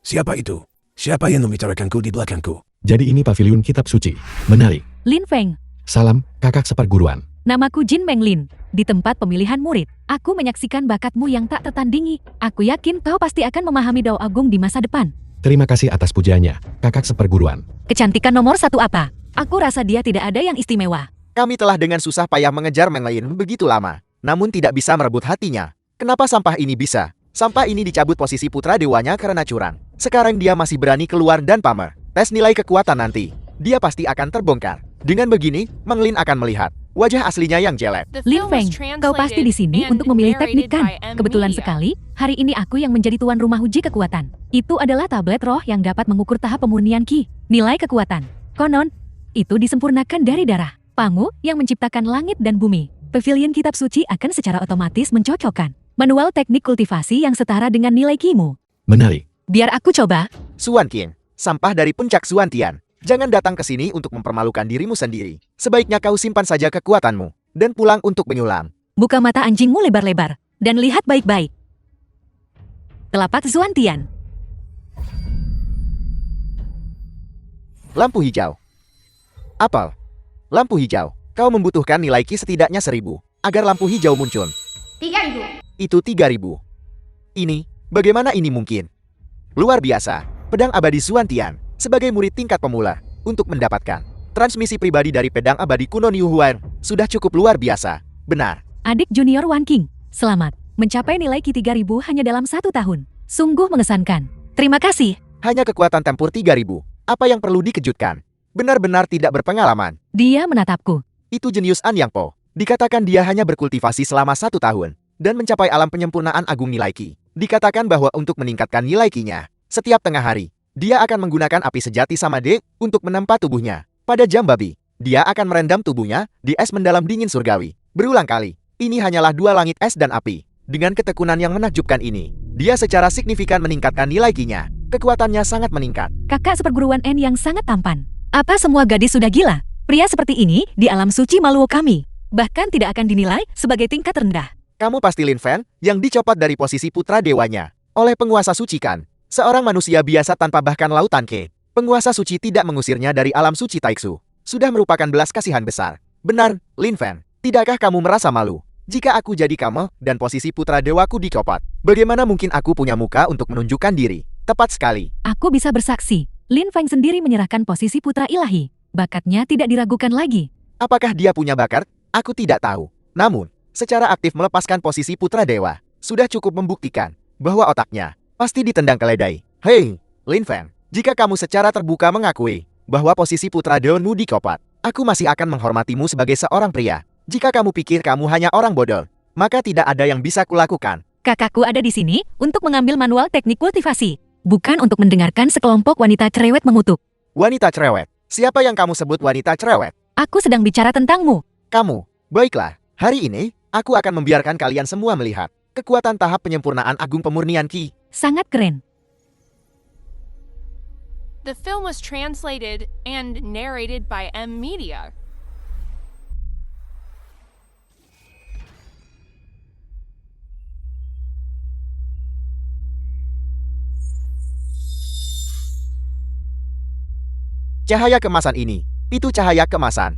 Siapa itu? Siapa yang membicarakanku di belakangku? Jadi ini pavilion kitab suci. Menarik. Lin Feng. Salam, kakak seperguruan. Namaku Jin Meng Lin. Di tempat pemilihan murid, aku menyaksikan bakatmu yang tak tertandingi. Aku yakin kau pasti akan memahami Dao Agung di masa depan. Terima kasih atas pujanya, kakak seperguruan. Kecantikan nomor 1 apa? Aku rasa dia tidak ada yang istimewa. Kami telah dengan susah payah mengejar Meng Lin begitu lama, namun tidak bisa merebut hatinya. Kenapa sampah ini bisa? Sampah ini dicabut posisi putra dewanya karena curang. Sekarang dia masih berani keluar dan pamer. Tes nilai kekuatan nanti. Dia pasti akan terbongkar. Dengan begini, Meng Lin akan melihat wajah aslinya yang jelek. Lin Feng, kau pasti di sini untuk memilih teknik kan? Kebetulan sekali, hari ini aku yang menjadi tuan rumah uji kekuatan. Itu adalah tablet roh yang dapat mengukur tahap pemurnian Qi. Nilai kekuatan. Konon, itu disempurnakan dari darah. Pangu yang menciptakan langit dan bumi. Pavilion kitab suci akan secara otomatis mencocokkan manual teknik kultivasi yang setara dengan nilai Qi-mu. Menarik. Biar aku coba. Suan Qian, sampah dari puncak Suan Tian. Jangan datang ke sini untuk mempermalukan dirimu sendiri. Sebaiknya kau simpan saja kekuatanmu dan pulang untuk menyulam. Buka mata anjingmu lebar-lebar dan lihat baik-baik. Telapak Zuan Tian. Lampu hijau. Apel. Lampu hijau. Kau membutuhkan nilai Qi setidaknya 1000 agar lampu hijau muncul. 3.000. Itu 3000. Ini, bagaimana ini mungkin? Luar biasa. Pedang abadi Suan Tian sebagai murid tingkat pemula untuk mendapatkan transmisi pribadi dari pedang abadi kuno Niu Huan sudah cukup luar biasa. Benar. Adik junior Wan King, selamat. Mencapai nilai Qi 3000 hanya dalam 1 tahun. Sungguh mengesankan. Terima kasih. Hanya kekuatan tempur 3000. Apa yang perlu dikejutkan? Benar-benar tidak berpengalaman. Dia menatapku. Itu jenius An Yang Po. Dikatakan dia hanya berkultivasi selama 1 tahun dan mencapai alam penyempurnaan agung nilai Qi. Dikatakan bahwa untuk meningkatkan nilai Qi-nya, setiap tengah hari, dia akan menggunakan api sejati Samade untuk menempa tubuhnya. Pada jam babi, dia akan merendam tubuhnya di es mendalam dingin surgawi. Berulang kali, ini hanyalah 2 langit es dan api. Dengan ketekunan yang menakjubkan ini, dia secara signifikan meningkatkan nilai Qi-nya. Kekuatannya sangat meningkat. Kakak seperguruan N yang sangat tampan. Apa semua gadis sudah gila? Pria seperti ini di alam suci Maluo kami. Bahkan tidak akan dinilai sebagai tingkat rendah. Kamu pasti Lin Feng yang dicopot dari posisi putra dewanya oleh penguasa suci kan? Seorang manusia biasa tanpa bahkan lautan ke. Penguasa suci tidak mengusirnya dari alam suci Taiksu. Sudah merupakan belas kasihan besar. Benar, Lin Feng. Tidakkah kamu merasa malu? Jika aku jadi kamu dan posisi putra dewaku dicopot, bagaimana mungkin aku punya muka untuk menunjukkan diri? Tepat sekali. Aku bisa bersaksi, Lin Feng sendiri menyerahkan posisi putra ilahi. Bakatnya tidak diragukan lagi. Apakah dia punya bakat? Aku tidak tahu. Namun, secara aktif melepaskan posisi putra dewa, sudah cukup membuktikan bahwa otaknya pasti ditendang keledai. Hei, Lin Feng, jika kamu secara terbuka mengakui bahwa posisi putra dewamu dicopot, aku masih akan menghormatimu sebagai seorang pria. Jika kamu pikir kamu hanya orang bodoh, maka tidak ada yang bisa kulakukan. Kakakku ada di sini untuk mengambil manual teknik kultivasi, bukan untuk mendengarkan sekelompok wanita cerewet mengutuk. Wanita cerewet? Siapa yang kamu sebut wanita cerewet? Aku sedang bicara tentangmu. Kamu. Baiklah, hari ini, aku akan membiarkan kalian semua melihat kekuatan tahap penyempurnaan agung pemurnian Ki. Sangat keren. The film was translated and narrated by M Media. Cahaya kemasan ini, itu cahaya kemasan.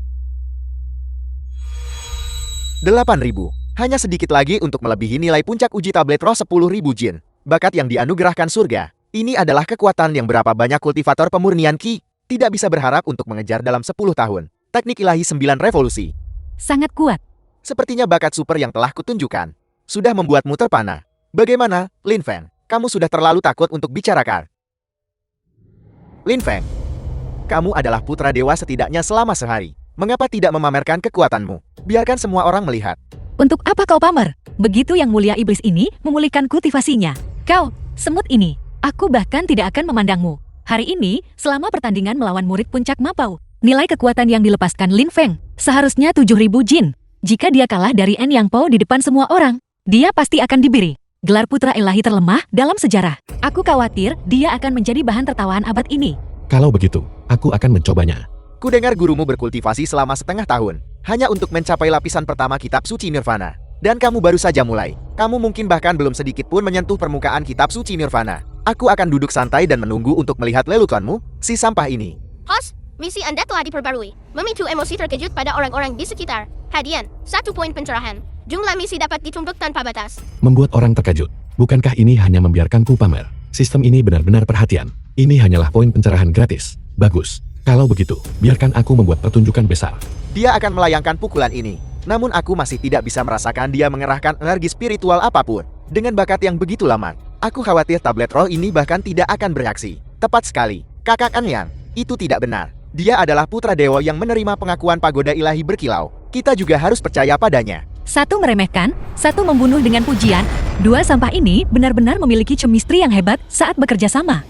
8.000. Hanya sedikit lagi untuk melebihi nilai puncak uji tablet roh 10.000 jin. Bakat yang dianugerahkan surga. Ini adalah kekuatan yang berapa banyak kultivator pemurnian Ki tidak bisa berharap untuk mengejar dalam 10 tahun. Teknik ilahi 9 revolusi. Sangat kuat. Sepertinya bakat super yang telah kutunjukkan sudah membuatmu terpana. Bagaimana, Lin Feng? Kamu sudah terlalu takut untuk bicarakan. Lin Feng, kamu adalah putra dewa setidaknya selama sehari. Mengapa tidak memamerkan kekuatanmu? Biarkan semua orang melihat. Untuk apa kau pamer? Begitu yang mulia iblis ini memulihkan kultivasinya. Kau, semut ini, aku bahkan tidak akan memandangmu. Hari ini, selama pertandingan melawan murid puncak Mapau, nilai kekuatan yang dilepaskan Lin Feng seharusnya 7.000 jin. Jika dia kalah dari En Yang Po di depan semua orang, dia pasti akan diberi gelar putra ilahi terlemah dalam sejarah. Aku khawatir dia akan menjadi bahan tertawaan abad ini. Kalau begitu, aku akan mencobanya. Kudengar gurumu berkultivasi selama setengah tahun, hanya untuk mencapai lapisan pertama kitab suci Nirvana. Dan kamu baru saja mulai. Kamu mungkin bahkan belum sedikit pun menyentuh permukaan kitab suci Nirvana. Aku akan duduk santai dan menunggu untuk melihat leluconmu, si sampah ini. Host, misi Anda telah diperbarui. Memicu emosi terkejut pada orang-orang di sekitar. Hadiah, 1 poin pencerahan. Jumlah misi dapat ditumpuk tanpa batas. Membuat orang terkejut. Bukankah ini hanya membiarkanku pamer? Sistem ini benar-benar perhatian. Ini hanyalah poin pencerahan gratis. Bagus. Kalau begitu, biarkan aku membuat pertunjukan besar. Dia akan melayangkan pukulan ini. Namun aku masih tidak bisa merasakan dia mengerahkan energi spiritual apapun. Dengan bakat yang begitu lama, aku khawatir tablet roh ini bahkan tidak akan bereaksi. Tepat sekali. Kakak Anyang, itu tidak benar. Dia adalah putra dewa yang menerima pengakuan pagoda ilahi berkilau. Kita juga harus percaya padanya. 1 meremehkan, 1 membunuh dengan pujian. 2 sampah ini benar-benar memiliki chemistry yang hebat saat bekerja sama.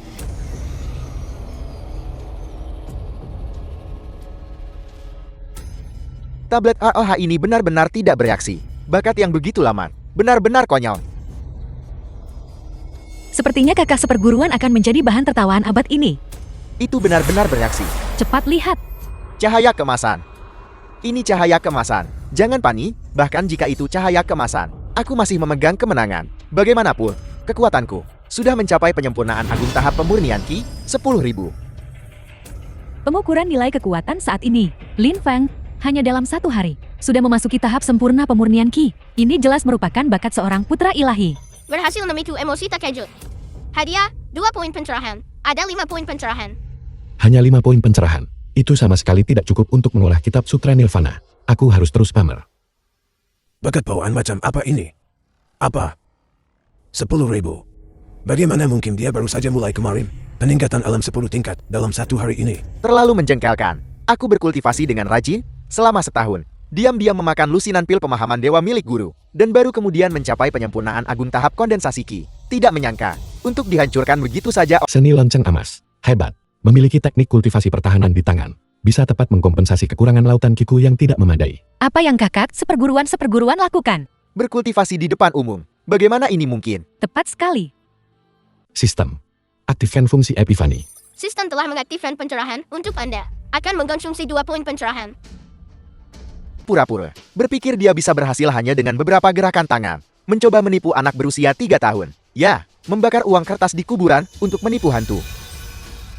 Tablet ROH ini benar-benar tidak bereaksi. Bakat yang begitu lama, benar-benar konyol. Sepertinya kakak seperguruan akan menjadi bahan tertawaan abad ini. Itu benar-benar bereaksi. Cepat lihat. Cahaya kemasan. Ini cahaya kemasan. Jangan panik, bahkan jika itu cahaya kemasan. Aku masih memegang kemenangan. Bagaimanapun, kekuatanku sudah mencapai penyempurnaan agung tahap pemurnian Ki 10.000. Pengukuran nilai kekuatan saat ini, Lin Feng, hanya dalam 1 hari, sudah memasuki tahap sempurna pemurnian Ki. Ini jelas merupakan bakat seorang putra ilahi. Berhasil memicu emosi terkejut. Hadiah, 2 poin pencerahan. Ada 5 poin pencerahan. Hanya 5 poin pencerahan. Itu sama sekali tidak cukup untuk mengolah kitab sutra Nirvana. Aku harus terus pamer. Bakat bawaan macam apa ini? Apa? 10.000. Bagaimana mungkin dia baru saja mulai kemarin? Peningkatan alam 10 tingkat dalam 1 hari ini. Terlalu menjengkelkan. Aku berkultivasi dengan rajin selama setahun. Diam-diam memakan lusinan pil pemahaman dewa milik guru. Dan baru kemudian mencapai penyempurnaan agung tahap kondensasi Ki. Tidak menyangka, untuk dihancurkan begitu saja. Seni lonceng emas. Hebat. Memiliki teknik kultivasi pertahanan di tangan. Bisa tepat mengkompensasi kekurangan lautan Kiku yang tidak memadai. Apa yang kakak seperguruan lakukan? Berkultivasi di depan umum. Bagaimana ini mungkin? Tepat sekali. Sistem. Aktifkan fungsi Epifani. Sistem telah mengaktifkan pencerahan untuk Anda. Akan mengkonsumsi 2 poin pencerahan. Pura-pura. Berpikir dia bisa berhasil hanya dengan beberapa gerakan tangan. Mencoba menipu anak berusia 3 tahun. Ya, membakar uang kertas di kuburan untuk menipu hantu.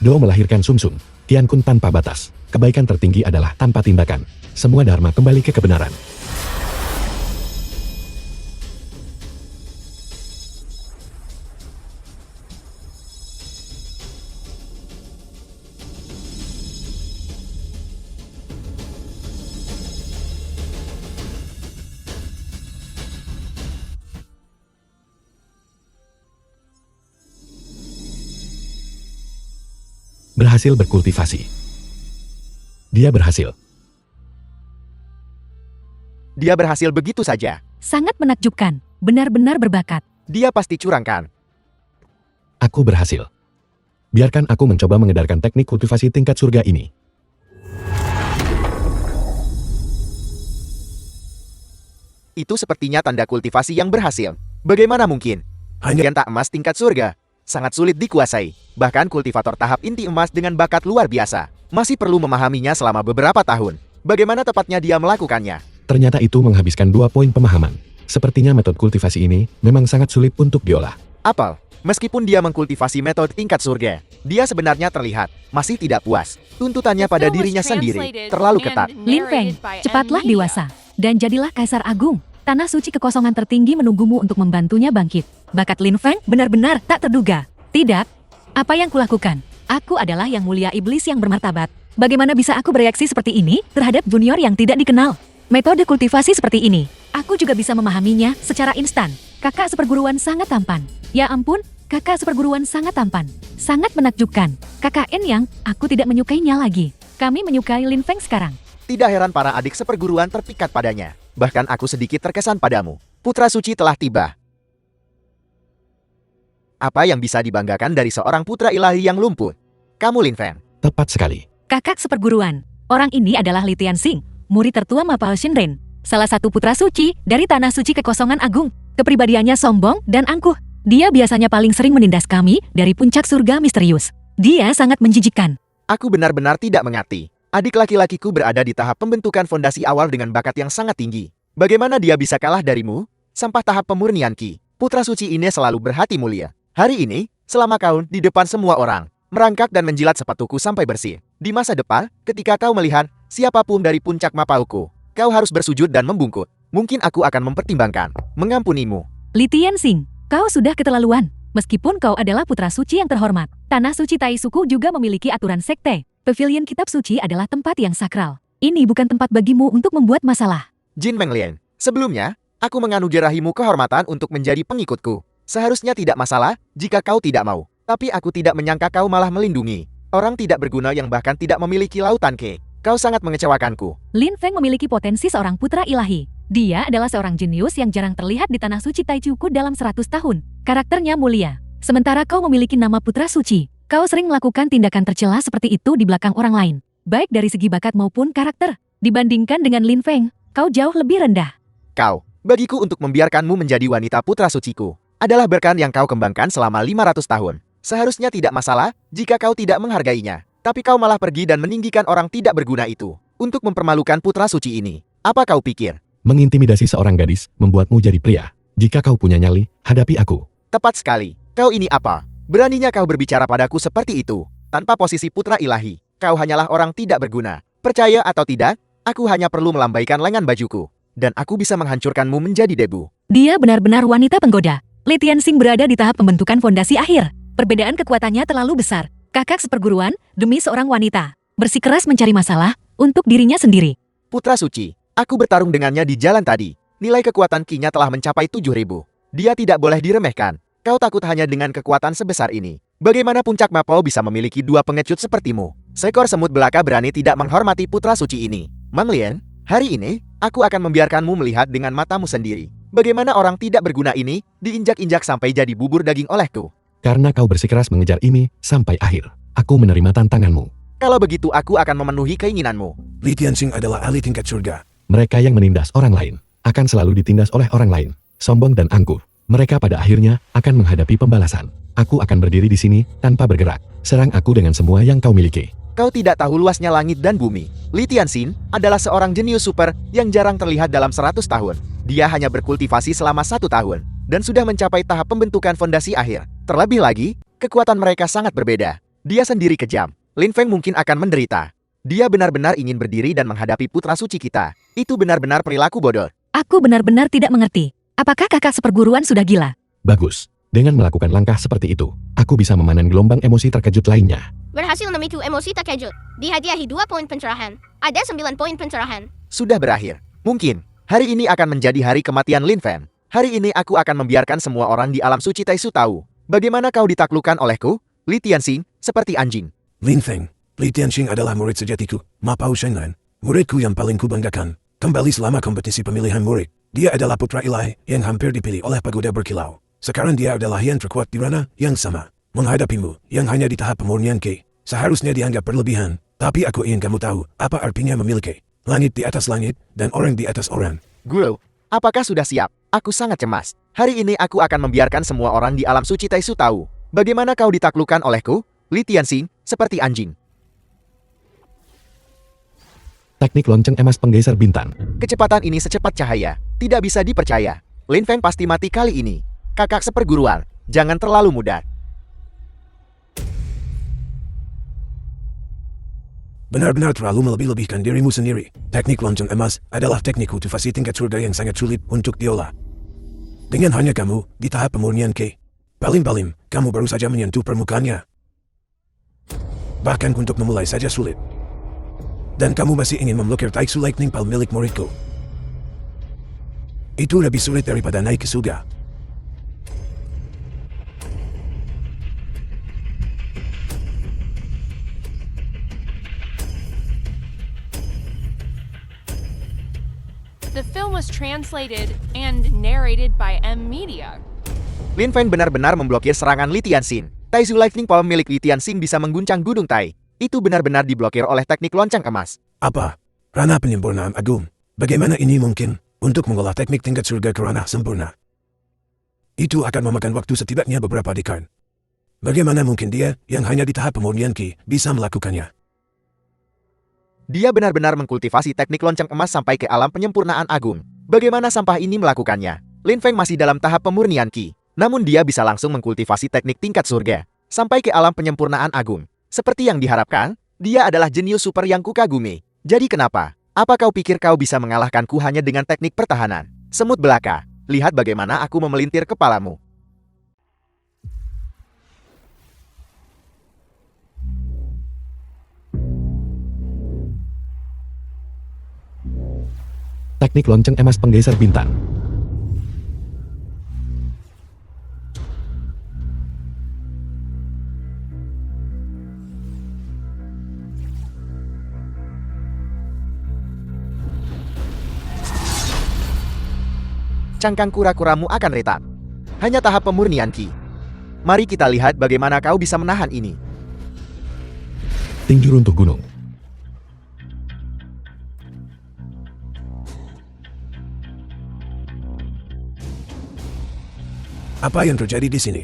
Do melahirkan Sumsum. Tiankun tanpa batas. Kebaikan tertinggi adalah tanpa tindakan. Semua dharma kembali ke kebenaran. Berhasil berkultivasi. Dia berhasil. Dia berhasil begitu saja. Sangat menakjubkan. Benar-benar berbakat. Dia pasti curang kan? Aku berhasil. Biarkan aku mencoba mengedarkan teknik kultivasi tingkat surga ini. Itu sepertinya tanda kultivasi yang berhasil. Bagaimana mungkin? Hanya Tak emas tingkat surga. Sangat sulit dikuasai. Bahkan kultivator tahap inti emas dengan bakat luar biasa. Masih perlu memahaminya selama beberapa tahun. Bagaimana tepatnya dia melakukannya? Ternyata itu menghabiskan 2 poin pemahaman. Sepertinya metode kultivasi ini memang sangat sulit untuk diolah. Apel, meskipun dia mengkultivasi metode tingkat surga, dia sebenarnya terlihat masih tidak puas. Tuntutannya pada dirinya sendiri terlalu ketat. Lin Feng, cepatlah dewasa. Dan jadilah Kaisar Agung. Tanah suci kekosongan tertinggi menunggumu untuk membantunya bangkit. Bakat Lin Feng benar-benar tak terduga. Tidak. Apa yang kulakukan? Aku adalah yang mulia iblis yang bermartabat. Bagaimana bisa aku bereaksi seperti ini terhadap junior yang tidak dikenal? Metode kultivasi seperti ini, aku juga bisa memahaminya secara instan. Kakak seperguruan sangat tampan. Ya ampun, kakak seperguruan sangat tampan. Sangat menakjubkan. Kakak En Yang, aku tidak menyukainya lagi. Kami menyukai Lin Feng sekarang. Tidak heran para adik seperguruan terpikat padanya. Bahkan aku sedikit terkesan padamu. Putra suci telah tiba. Apa yang bisa dibanggakan dari seorang putra ilahi yang lumpuh? Kamu Lin Feng. Tepat sekali. Kakak seperguruan. Orang ini adalah Li Tianxing, murid tertua Mapao Shinren. Salah satu putra suci dari Tanah Suci Kekosongan Agung. Kepribadiannya sombong dan angkuh. Dia biasanya paling sering menindas kami dari puncak surga misterius. Dia sangat menjijikkan. Aku benar-benar tidak mengerti. Adik laki-lakiku berada di tahap pembentukan fondasi awal dengan bakat yang sangat tinggi. Bagaimana dia bisa kalah darimu? Sampah tahap pemurnian Ki. Putra suci ini selalu berhati mulia. Hari ini, selama kau di depan semua orang, merangkak dan menjilat sepatuku sampai bersih. Di masa depan, ketika kau melihat siapapun dari puncak mapauku, kau harus bersujud dan membungkuk. Mungkin aku akan mempertimbangkan mengampunimu. Li Tianxing, kau sudah keterlaluan. Meskipun kau adalah putra suci yang terhormat, Tanah Suci Tai Suku juga memiliki aturan sekte. Pavilion kitab suci adalah tempat yang sakral. Ini bukan tempat bagimu untuk membuat masalah. Jin Menglian, sebelumnya, aku menganugerahimu kehormatan untuk menjadi pengikutku. Seharusnya tidak masalah jika kau tidak mau. Tapi aku tidak menyangka kau malah melindungi orang tidak berguna yang bahkan tidak memiliki lautan ke. Kau sangat mengecewakanku. Lin Feng memiliki potensi seorang putra ilahi. Dia adalah seorang jenius yang jarang terlihat di Tanah Suci Taichuku dalam 100 tahun. Karakternya mulia. Sementara kau memiliki nama putra suci. Kau sering melakukan tindakan tercela seperti itu di belakang orang lain. Baik dari segi bakat maupun karakter. Dibandingkan dengan Lin Feng, kau jauh lebih rendah. Kau, bagiku untuk membiarkanmu menjadi wanita putra suciku, adalah berkah yang kau kembangkan selama 500 tahun. Seharusnya tidak masalah jika kau tidak menghargainya. Tapi kau malah pergi dan meninggikan orang tidak berguna itu untuk mempermalukan putra suci ini. Apa kau pikir? Mengintimidasi seorang gadis membuatmu jadi pria. Jika kau punya nyali, hadapi aku. Tepat sekali. Kau ini apa? Beraninya kau berbicara padaku seperti itu, tanpa posisi putra ilahi. Kau hanyalah orang tidak berguna. Percaya atau tidak, aku hanya perlu melambaikan lengan bajuku, dan aku bisa menghancurkanmu menjadi debu. Dia benar-benar wanita penggoda. Li Tianxing berada di tahap pembentukan fondasi akhir. Perbedaan kekuatannya terlalu besar. Kakak seperguruan demi seorang wanita. Bersikeras mencari masalah untuk dirinya sendiri. Putra suci, aku bertarung dengannya di jalan tadi. Nilai kekuatan Ki-nya telah mencapai 7.000. Dia tidak boleh diremehkan. Kau takut hanya dengan kekuatan sebesar ini. Bagaimana puncak Mapao bisa memiliki 2 pengecut sepertimu? Seekor semut belaka berani tidak menghormati putra suci ini. Menglian, hari ini, aku akan membiarkanmu melihat dengan matamu sendiri. Bagaimana orang tidak berguna ini diinjak-injak sampai jadi bubur daging olehku. Karena kau bersikeras mengejar ini sampai akhir, aku menerima tantanganmu. Kalau begitu aku akan memenuhi keinginanmu. Li Tianxing adalah ahli tingkat surga. Mereka yang menindas orang lain akan selalu ditindas oleh orang lain. Sombong dan angkuh. Mereka pada akhirnya akan menghadapi pembalasan. Aku akan berdiri di sini tanpa bergerak. Serang aku dengan semua yang kau miliki. Kau tidak tahu luasnya langit dan bumi. Li Tianxin adalah seorang jenius super yang jarang terlihat dalam 100 tahun. Dia hanya berkultivasi selama 1 tahun dan sudah mencapai tahap pembentukan fondasi akhir. Terlebih lagi, kekuatan mereka sangat berbeda. Dia sendiri kejam. Lin Feng mungkin akan menderita. Dia benar-benar ingin berdiri dan menghadapi putra suci kita. Itu benar-benar perilaku bodoh. Aku benar-benar tidak mengerti. Apakah kakak seperguruan sudah gila? Bagus. Dengan melakukan langkah seperti itu, aku bisa memanen gelombang emosi terkejut lainnya. Berhasil memicu emosi terkejut. Dihadiahi 2 poin pencerahan. Ada 9 poin pencerahan. Sudah berakhir. Mungkin, hari ini akan menjadi hari kematian Lin Feng. Hari ini aku akan membiarkan semua orang di alam suci Taisu tahu bagaimana kau ditaklukkan olehku, Li Tianxin, seperti anjing. Lin Feng, Li Tianxin adalah murid sejatiku, Mapao Shenlan. Muridku yang paling kubanggakan. Kembali selama kompetisi pemilihan murid. Dia adalah putra ilahi yang hampir dipilih oleh pagoda berkilau. Sekarang dia adalah yang terkuat di ranah yang sama. Menghadapimu, yang hanya di tahap pemurnian Ki, seharusnya dianggap berlebihan. Tapi aku ingin kamu tahu apa artinya memiliki langit di atas langit dan orang di atas orang. Guru, apakah sudah siap? Aku sangat cemas. Hari ini aku akan membiarkan semua orang di alam suci Taisu tahu bagaimana kau ditaklukkan olehku, Li Tianxin, seperti anjing. Teknik lonceng emas penggeser bintang. Kecepatan ini secepat cahaya. Tidak bisa dipercaya. Lin Feng pasti mati kali ini. Kakak seperguruan, jangan terlalu mudah. Benar-benar terlalu melebih-lebihkan dirimu sendiri. Teknik lonceng emas adalah teknik kultivasi tingkat surga yang sangat sulit untuk diolah. Dengan hanya kamu di tahap pemurnian Ki, paling-paling kamu baru saja menyentuh permukaannya. Bahkan untuk memulai saja sulit. Dan kamu masih ingin memblokir Taisu Lightning Pal milik muridku. Itu lebih sulit daripada naik ke surga. The film was translated and narrated by M Media. Lin Feng benar-benar memblokir serangan Li Tianxin. Taisu Lightning Pal milik Li Tianxin bisa mengguncang Gunung Tai. Itu benar-benar diblokir oleh teknik lonceng emas. Apa? Ranah penyempurnaan agung. Bagaimana ini mungkin? Untuk mengolah teknik tingkat surga ke ranah sempurna. Itu akan memakan waktu setidaknya beberapa dekade. Bagaimana mungkin dia, yang hanya di tahap pemurnian Ki, bisa melakukannya? Dia benar-benar mengkultivasi teknik lonceng emas sampai ke alam penyempurnaan agung. Bagaimana sampah ini melakukannya? Lin Feng masih dalam tahap pemurnian Ki. Namun dia bisa langsung mengkultivasi teknik tingkat surga. Sampai ke alam penyempurnaan agung. Seperti yang diharapkan, dia adalah jenius super yang kukagumi. Jadi kenapa? Apa kau pikir kau bisa mengalahkanku hanya dengan teknik pertahanan? Semut belaka, lihat bagaimana aku memelintir kepalamu. Teknik lonceng emas penggeser bintang. Cangkang kura-kuramu akan retak. Hanya tahap pemurnian Ki. Mari kita lihat bagaimana kau bisa menahan ini. Tinju runtuh gunung. Apa yang terjadi di sini?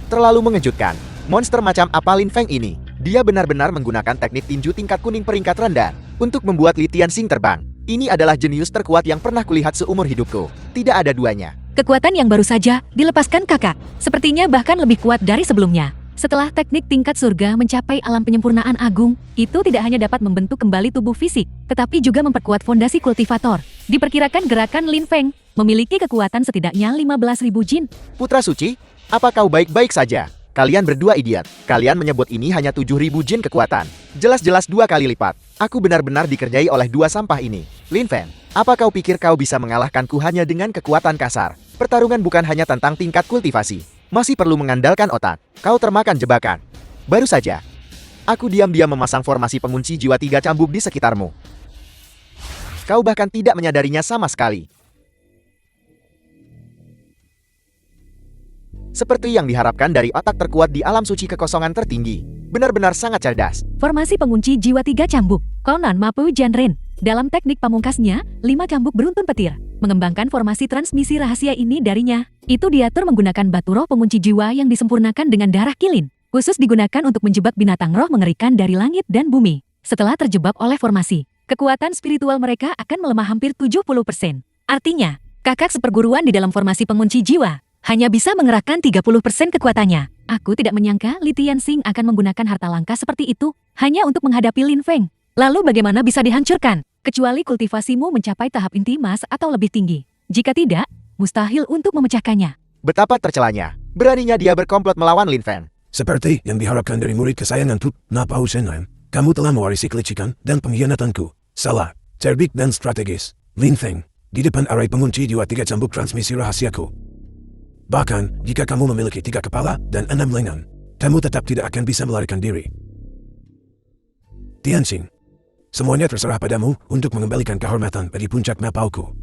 Terlalu mengejutkan. Monster macam apa Lin Feng ini? Dia benar-benar menggunakan teknik tinju tingkat kuning peringkat rendah untuk membuat Li Tianxin terbang. Ini adalah jenius terkuat yang pernah kulihat seumur hidupku. Tidak ada duanya. Kekuatan yang baru saja dilepaskan kakak, sepertinya bahkan lebih kuat dari sebelumnya. Setelah teknik tingkat surga mencapai alam penyempurnaan agung, itu tidak hanya dapat membentuk kembali tubuh fisik, tetapi juga memperkuat fondasi kultivator. Diperkirakan gerakan Lin Feng memiliki kekuatan setidaknya 15.000 jin. Putra suci, apa kau baik-baik saja? Kalian berdua idiot. Kalian menyebut ini hanya 7.000 jin kekuatan. Jelas-jelas 2 kali lipat. Aku benar-benar dikerjai oleh 2 sampah ini. Lin Feng, apa kau pikir kau bisa mengalahkanku hanya dengan kekuatan kasar? Pertarungan bukan hanya tentang tingkat kultivasi. Masih perlu mengandalkan otak. Kau termakan jebakan. Baru saja, aku diam-diam memasang formasi pengunci jiwa 3 cambuk di sekitarmu. Kau bahkan tidak menyadarinya sama sekali. Seperti yang diharapkan dari otak terkuat di alam suci kekosongan tertinggi. Benar-benar sangat cerdas. Formasi pengunci jiwa 3 cambuk, Konan Mapu Janren. Dalam teknik pamungkasnya, 5 cambuk beruntun petir mengembangkan formasi transmisi rahasia ini darinya. Itu diatur menggunakan batu roh pengunci jiwa yang disempurnakan dengan darah kilin, khusus digunakan untuk menjebak binatang roh mengerikan dari langit dan bumi. Setelah terjebak oleh formasi, kekuatan spiritual mereka akan melemah hampir 70%. Artinya, kakak seperguruan di dalam formasi pengunci jiwa hanya bisa mengerahkan 30% kekuatannya. Aku tidak menyangka Li Tianxing akan menggunakan harta langka seperti itu hanya untuk menghadapi Lin Feng. Lalu bagaimana bisa dihancurkan? Kecuali kultivasimu mencapai tahap inti emas atau lebih tinggi. Jika tidak, mustahil untuk memecahkannya. Betapa tercelanya. Beraninya dia berkomplot melawan Lin Feng. Seperti yang diharapkan dari murid kesayanganku, Napao Shenlan, kamu telah mewarisi kelicikan dan pengkhianatanku. Salah, cerdik dan strategis. Lin Feng, di depan arai pengunci jiwa 3 cambuk transmisi rahasiaku. Bahkan, jika kamu memiliki 3 kepala dan 6 lengan, kamu tetap tidak akan bisa melarikan diri. Tianxing, semuanya terserah padamu untuk mengembalikan kehormatan bagi puncak Napauku.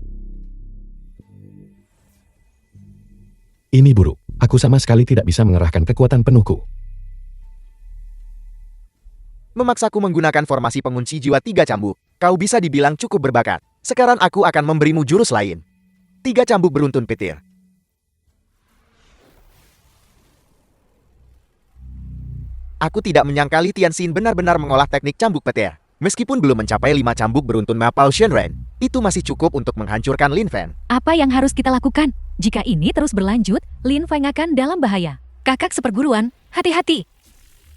Ini buruk. Aku sama sekali tidak bisa mengerahkan kekuatan penuhku. Memaksaku menggunakan formasi pengunci jiwa 3 cambuk. Kau bisa dibilang cukup berbakat. Sekarang aku akan memberimu jurus lain. 3 cambuk beruntun petir. Aku tidak menyangka Li Tianxing benar-benar mengolah teknik cambuk petir. Meskipun belum mencapai 5 cambuk beruntun Mapao Shenren, itu masih cukup untuk menghancurkan Lin Feng. Apa yang harus kita lakukan? Jika ini terus berlanjut, Lin Feng akan dalam bahaya. Kakak seperguruan, hati-hati.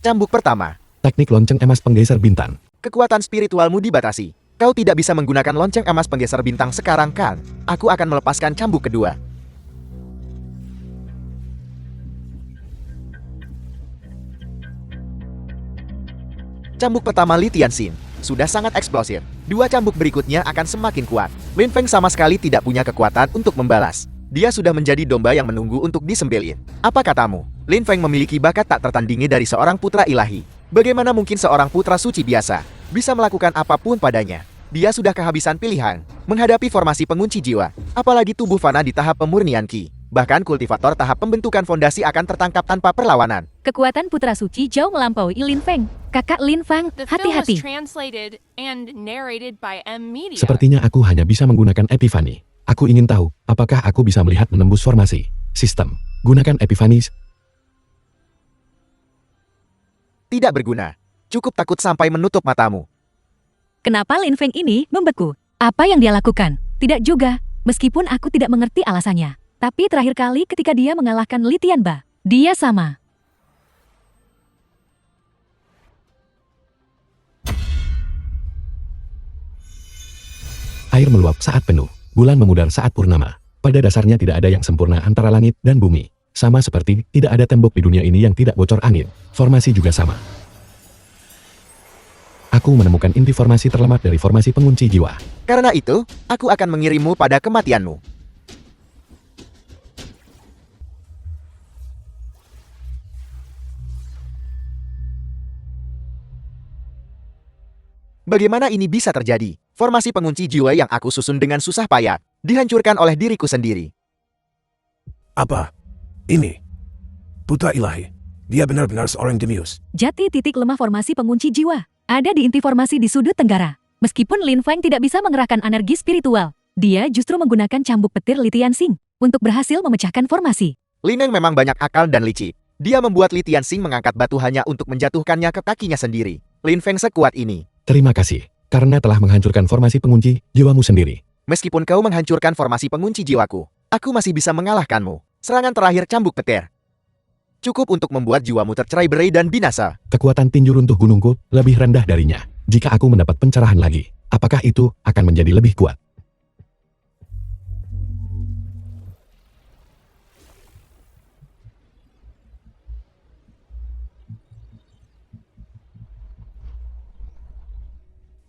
Cambuk pertama. Teknik lonceng emas penggeser bintang. Kekuatan spiritualmu dibatasi. Kau tidak bisa menggunakan lonceng emas penggeser bintang sekarang kan? Aku akan melepaskan cambuk kedua. Cambuk pertama Li Tianxing sudah sangat eksplosif. 2 cambuk berikutnya akan semakin kuat. Lin Feng sama sekali tidak punya kekuatan untuk membalas. Dia sudah menjadi domba yang menunggu untuk disembelih. Apa katamu? Lin Feng memiliki bakat tak tertandingi dari seorang putra ilahi. Bagaimana mungkin seorang putra suci biasa bisa melakukan apapun padanya? Dia sudah kehabisan pilihan menghadapi formasi pengunci jiwa, apalagi tubuh fana di tahap pemurnian Qi. Bahkan kultivator tahap pembentukan fondasi akan tertangkap tanpa perlawanan. Kekuatan putra suci jauh melampaui Lin Feng. Kakak Lin Feng, The film was hati-hati. translated and narrated by M Media. Sepertinya aku hanya bisa menggunakan Epifani. Aku ingin tahu, apakah aku bisa melihat menembus formasi. Sistem. Gunakan Epifani. Tidak berguna. Cukup takut sampai menutup matamu. Kenapa Lin Feng ini membeku? Apa yang dia lakukan? Tidak juga, meskipun aku tidak mengerti alasannya. Tapi terakhir kali ketika dia mengalahkan Li Tianba, dia sama. Air meluap saat penuh, bulan memudar saat purnama. Pada dasarnya tidak ada yang sempurna antara langit dan bumi. Sama seperti tidak ada tembok di dunia ini yang tidak bocor angin. Formasi juga sama. Aku menemukan inti formasi terlemah dari formasi pengunci jiwa. Karena itu, aku akan mengirimmu pada kematianmu. Bagaimana ini bisa terjadi? Formasi pengunci jiwa yang aku susun dengan susah payah dihancurkan oleh diriku sendiri. Apa? Ini. Putra ilahi. Dia benar-benar seorang jenius. Jati titik lemah formasi pengunci jiwa ada di inti formasi di sudut tenggara. Meskipun Lin Feng tidak bisa mengerahkan energi spiritual, dia justru menggunakan cambuk petir Li Tianxing untuk berhasil memecahkan formasi. Lin Feng memang banyak akal dan licik. Dia membuat Li Tianxing mengangkat batu hanya untuk menjatuhkannya ke kakinya sendiri. Lin Feng sekuat ini. Terima kasih, karena telah menghancurkan formasi pengunci jiwamu sendiri. Meskipun kau menghancurkan formasi pengunci jiwaku, aku masih bisa mengalahkanmu. Serangan terakhir cambuk petir. Cukup untuk membuat jiwamu tercerai-berai dan binasa. Kekuatan tinju runtuh gunungku lebih rendah darinya. Jika aku mendapat pencerahan lagi, apakah itu akan menjadi lebih kuat?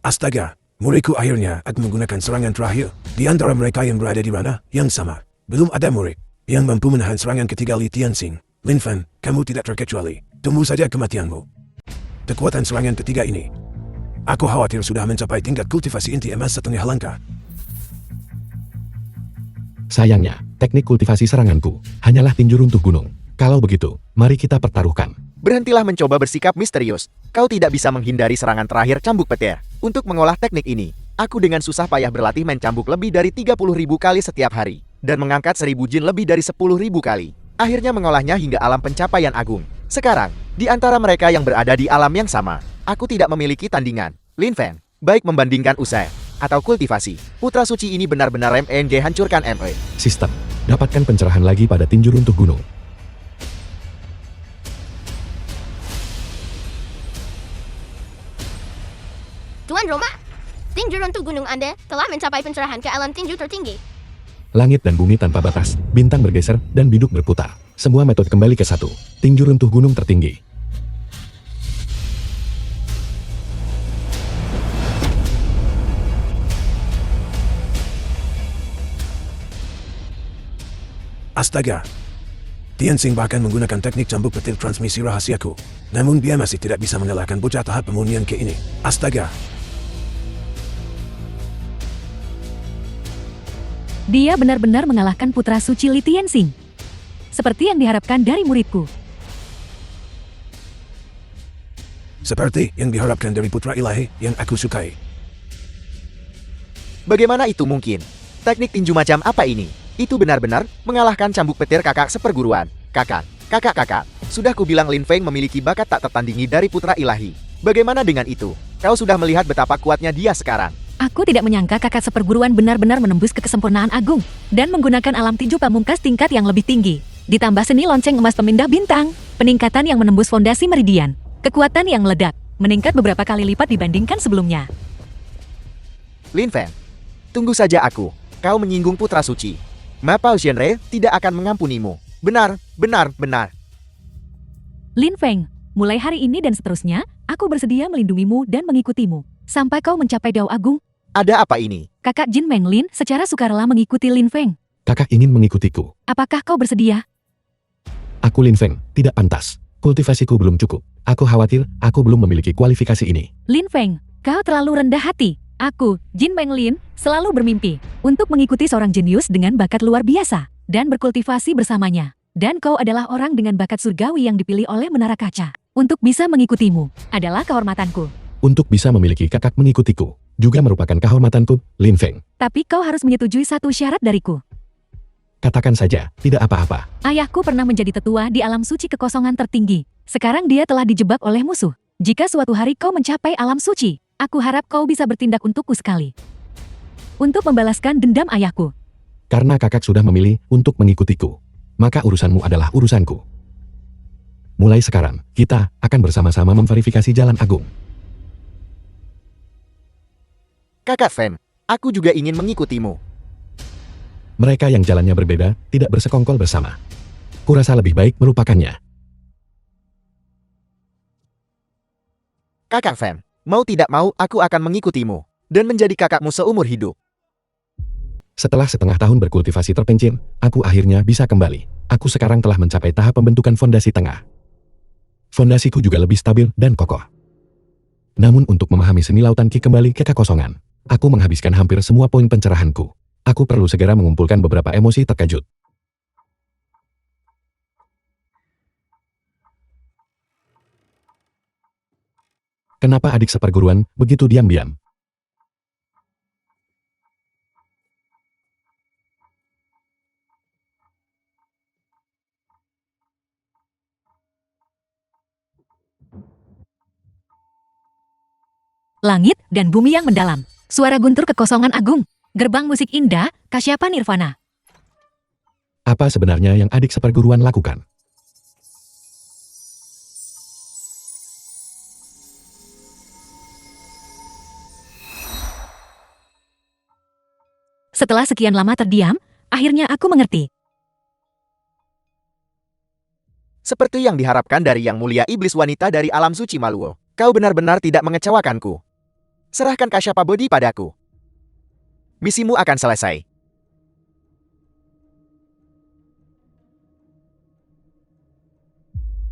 Astaga, muridku akhirnya akan menggunakan serangan terakhir. Di antara mereka yang berada di ranah yang sama, belum ada murid yang mampu menahan serangan ketiga Li Tianxing. Lin Feng, kamu tidak terkecuali. Tunggu saja kematianmu. Kekuatan serangan ketiga ini, aku khawatir sudah mencapai tingkat kultivasi inti emas setengah langkah. Sayangnya, teknik kultivasi seranganku hanyalah tinju runtuh gunung. Kalau begitu, mari kita pertaruhkan. Berhentilah mencoba bersikap misterius. Kau tidak bisa menghindari serangan terakhir cambuk petir. Untuk mengolah teknik ini, Aku dengan susah payah berlatih mencambuk lebih dari 30.000 kali setiap hari, dan mengangkat 1000 jin lebih dari 10.000 kali. Akhirnya mengolahnya hingga alam pencapaian agung. Sekarang, di antara mereka yang berada di alam yang sama, aku tidak memiliki tandingan. Lin Feng, baik membandingkan usai atau kultivasi, putra suci ini benar-benar MNG hancurkan ME. Sistem. Dapatkan pencerahan lagi pada tinju runtuh gunung. Tuan Roma, tinju runtuh gunung Anda telah mencapai pencerahan ke alam tinju tertinggi. Langit dan bumi tanpa batas, bintang bergeser, dan biduk berputar. Semua metode kembali ke satu. Tinju runtuh gunung tertinggi. Astaga. Tianxing bahkan menggunakan teknik cambuk petir transmisi rahasiaku. Namun dia masih tidak bisa mengalahkan bocah tahap pemurnian ke ini. Astaga. Dia benar-benar mengalahkan putra suci Li Tianxing. Seperti yang diharapkan dari muridku. Seperti yang diharapkan dari putra ilahi yang aku sukai. Bagaimana itu mungkin? Teknik tinju macam apa ini? Itu benar-benar mengalahkan cambuk petir kakak seperguruan. Kakak. Sudah kubilang Lin Feng memiliki bakat tak tertandingi dari putra ilahi. Bagaimana dengan itu? Kau sudah melihat betapa kuatnya dia sekarang. Aku tidak menyangka kakak seperguruan benar-benar menembus ke kesempurnaan agung dan menggunakan alam tinju pamungkas tingkat yang lebih tinggi. Ditambah seni lonceng emas pemindah bintang, peningkatan yang menembus fondasi meridian, kekuatan yang meledak, meningkat beberapa kali lipat dibandingkan sebelumnya. Lin Feng, tunggu saja aku. Kau menyinggung putra suci. Mapao Shenre tidak akan mengampunimu. Benar. Lin Feng, mulai hari ini dan seterusnya, aku bersedia melindungimu dan mengikutimu sampai kau mencapai Dao Agung. Ada apa ini? Kakak Jin Meng Lin secara sukarela mengikuti Lin Feng. Kakak ingin mengikutiku. Apakah kau bersedia? Aku Lin Feng, tidak pantas. Kultivasiku belum cukup. Aku khawatir aku belum memiliki kualifikasi ini. Lin Feng, kau terlalu rendah hati. Aku, Jin Meng Lin, selalu bermimpi untuk mengikuti seorang jenius dengan bakat luar biasa dan berkultivasi bersamanya. Dan kau adalah orang dengan bakat surgawi yang dipilih oleh Menara Kaca. Untuk bisa mengikutimu adalah kehormatanku. Untuk bisa memiliki kakak mengikutiku juga merupakan kehormatanku, Lin Feng. Tapi kau harus menyetujui satu syarat dariku. Katakan saja, tidak apa-apa. Ayahku pernah menjadi tetua di alam suci kekosongan tertinggi. Sekarang dia telah dijebak oleh musuh. Jika suatu hari kau mencapai alam suci, aku harap kau bisa bertindak untukku sekali. Untuk membalaskan dendam ayahku. Karena kakak sudah memilih untuk mengikutiku, maka urusanmu adalah urusanku. Mulai sekarang, kita akan bersama-sama memverifikasi jalan agung. Kakak Feng, aku juga ingin mengikutimu. Mereka yang jalannya berbeda, tidak bersekongkol bersama. Kurasa lebih baik melupakannya. Kakak Feng, mau tidak mau aku akan mengikutimu dan menjadi kakakmu seumur hidup. Setelah setengah tahun berkultivasi terpencil, aku akhirnya bisa kembali. Aku sekarang telah mencapai tahap pembentukan fondasi tengah. Fondasiku juga lebih stabil dan kokoh. Namun untuk memahami seni lautan Qi kembali ke kekosongan, aku menghabiskan hampir semua poin pencerahanku. Aku perlu segera mengumpulkan beberapa emosi terkejut. Kenapa adik seperguruan begitu diam-diam? Langit dan bumi yang mendalam. Suara guntur kekosongan agung. Gerbang musik indah, Kasyapa Nirvana. Apa sebenarnya yang adik seperguruan lakukan? Setelah sekian lama terdiam, akhirnya aku mengerti. Seperti yang diharapkan dari yang mulia iblis wanita dari alam suci Maluo. Kau benar-benar tidak mengecewakanku. Serahkan Kasyapa Bodhi padaku. Misimu akan selesai.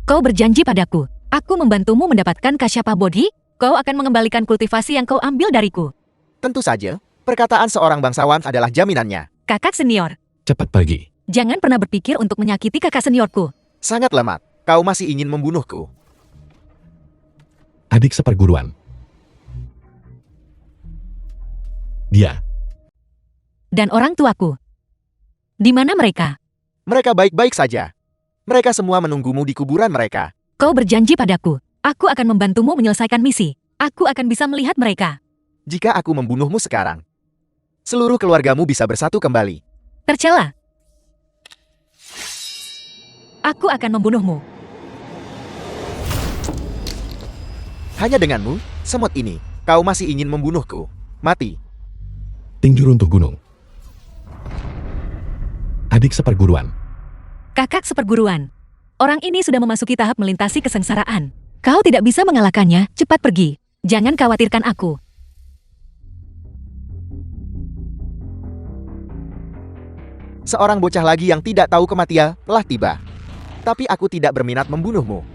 Kau berjanji padaku, aku membantumu mendapatkan Kasyapa Bodhi, kau akan mengembalikan kultivasi yang kau ambil dariku. Tentu saja, perkataan seorang bangsawan adalah jaminannya. Kakak senior, Cepat pergi. jangan pernah berpikir untuk menyakiti kakak seniorku. Sangat lemah. Kau masih ingin membunuhku. Adik seperguruan. dia. Dan orang tuaku. Di mana mereka? Mereka baik-baik saja. Mereka semua menunggumu di kuburan mereka. Kau berjanji padaku. Aku akan membantumu menyelesaikan misi. Aku akan bisa melihat mereka. Jika aku membunuhmu sekarang, seluruh keluargamu bisa bersatu kembali. Tercela. Aku akan membunuhmu. Hanya denganmu, semut ini, kau masih ingin membunuhku. Mati. Tinju runtuh gunung. Adik seperguruan. Kakak seperguruan. Orang ini sudah memasuki tahap melintasi kesengsaraan. Kau tidak bisa mengalahkannya, cepat pergi. Jangan khawatirkan aku. Seorang bocah lagi yang tidak tahu kematian telah tiba. Tapi aku tidak berminat membunuhmu.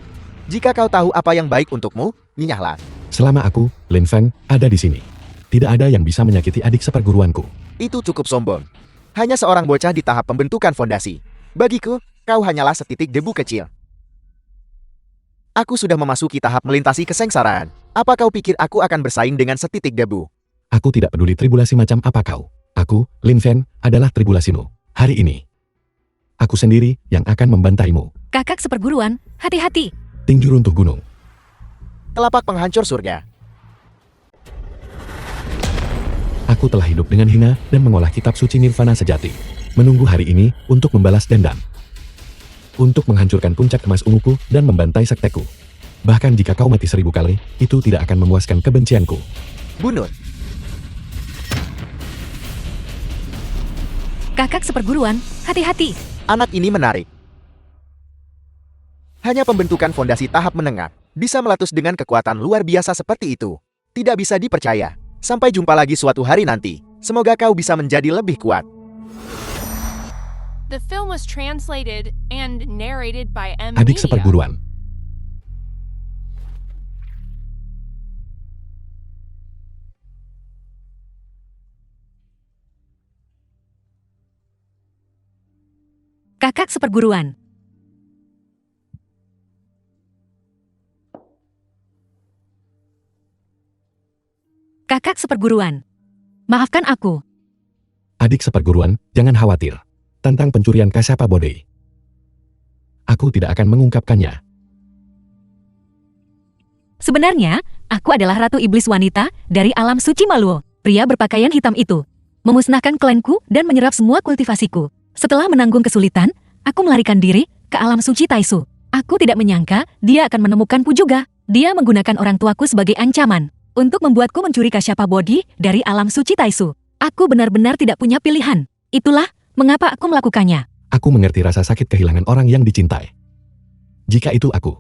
Jika kau tahu apa yang baik untukmu, nyahlah. Selama aku, Lin Feng, ada di sini. Tidak ada yang bisa menyakiti adik seperguruanku. Itu cukup sombong. Hanya seorang bocah di tahap pembentukan fondasi. Bagiku, kau hanyalah setitik debu kecil. Aku sudah memasuki tahap melintasi kesengsaraan. Apa kau pikir aku akan bersaing dengan setitik debu? Aku tidak peduli tribulasi macam apa kau. Aku, Lin Feng, adalah tribulasimu. Hari ini. Aku sendiri yang akan membantaimu. Kakak seperguruan, hati-hati. Tinju runtuh gunung. Telapak penghancur surga. Aku telah hidup dengan hina dan mengolah kitab suci nirvana sejati. Menunggu hari ini untuk membalas dendam. Untuk menghancurkan puncak emas unguku dan membantai sekteku. Bahkan jika kau mati 1000 kali, itu tidak akan memuaskan kebencianku. Bunuh. Kakak seperguruan, hati-hati. Anak ini menarik. Hanya pembentukan fondasi tahap menengah bisa meletus dengan kekuatan luar biasa seperti itu. Tidak bisa dipercaya. Sampai jumpa lagi suatu hari nanti. Semoga kau bisa menjadi lebih kuat. The film was translated and narrated by M. Adik Media. seperguruan. Kakak seperguruan. Kakak seperguruan. Maafkan aku. Adik seperguruan, jangan khawatir. Tentang pencurian Kasyapa Bodhi. Aku tidak akan mengungkapkannya. Sebenarnya, aku adalah Ratu Iblis wanita dari alam suci Maluo. Pria berpakaian hitam itu. Memusnahkan klanku dan menyerap semua kultivasiku. Setelah menanggung kesulitan, aku melarikan diri ke alam suci Taisu. Aku tidak menyangka dia akan menemukanku juga. Dia menggunakan orang tuaku sebagai ancaman untuk membuatku mencuri Kasyapa Bodhi dari alam suci Taisu. Aku benar-benar tidak punya pilihan. Itulah mengapa aku melakukannya. Aku mengerti rasa sakit kehilangan orang yang dicintai. Jika itu aku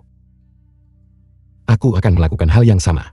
akan melakukan hal yang sama.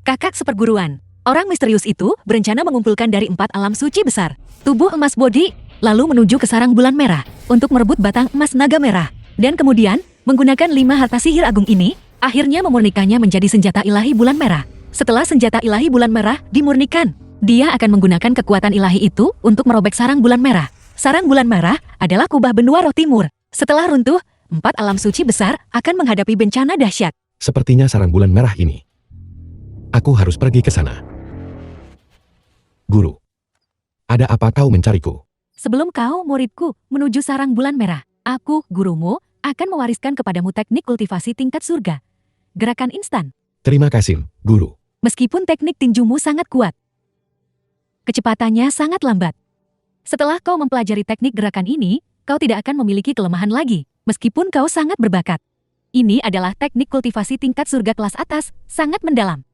Kakak seperguruan. Orang misterius itu berencana mengumpulkan dari 4 alam suci besar tubuh emas Bodhi, lalu menuju ke sarang bulan merah untuk merebut batang emas naga merah. Dan kemudian, menggunakan 5 harta sihir agung ini, akhirnya memurnikannya menjadi senjata ilahi bulan merah. Setelah senjata ilahi bulan merah dimurnikan, dia akan menggunakan kekuatan ilahi itu untuk merobek sarang bulan merah. Sarang bulan merah adalah kubah benua roh timur. Setelah runtuh, 4 alam suci besar akan menghadapi bencana dahsyat. Sepertinya sarang bulan merah ini. Aku harus pergi ke sana. Guru. Ada apa kau mencariku? Sebelum kau, muridku, menuju sarang bulan merah, aku, gurumu, akan mewariskan kepadamu teknik kultivasi tingkat surga. Gerakan instan. Terima kasih, Guru. Meskipun teknik tinjumu sangat kuat, kecepatannya sangat lambat. Setelah kau mempelajari teknik gerakan ini, kau tidak akan memiliki kelemahan lagi, meskipun kau sangat berbakat. Ini adalah teknik kultivasi tingkat surga kelas atas, sangat mendalam.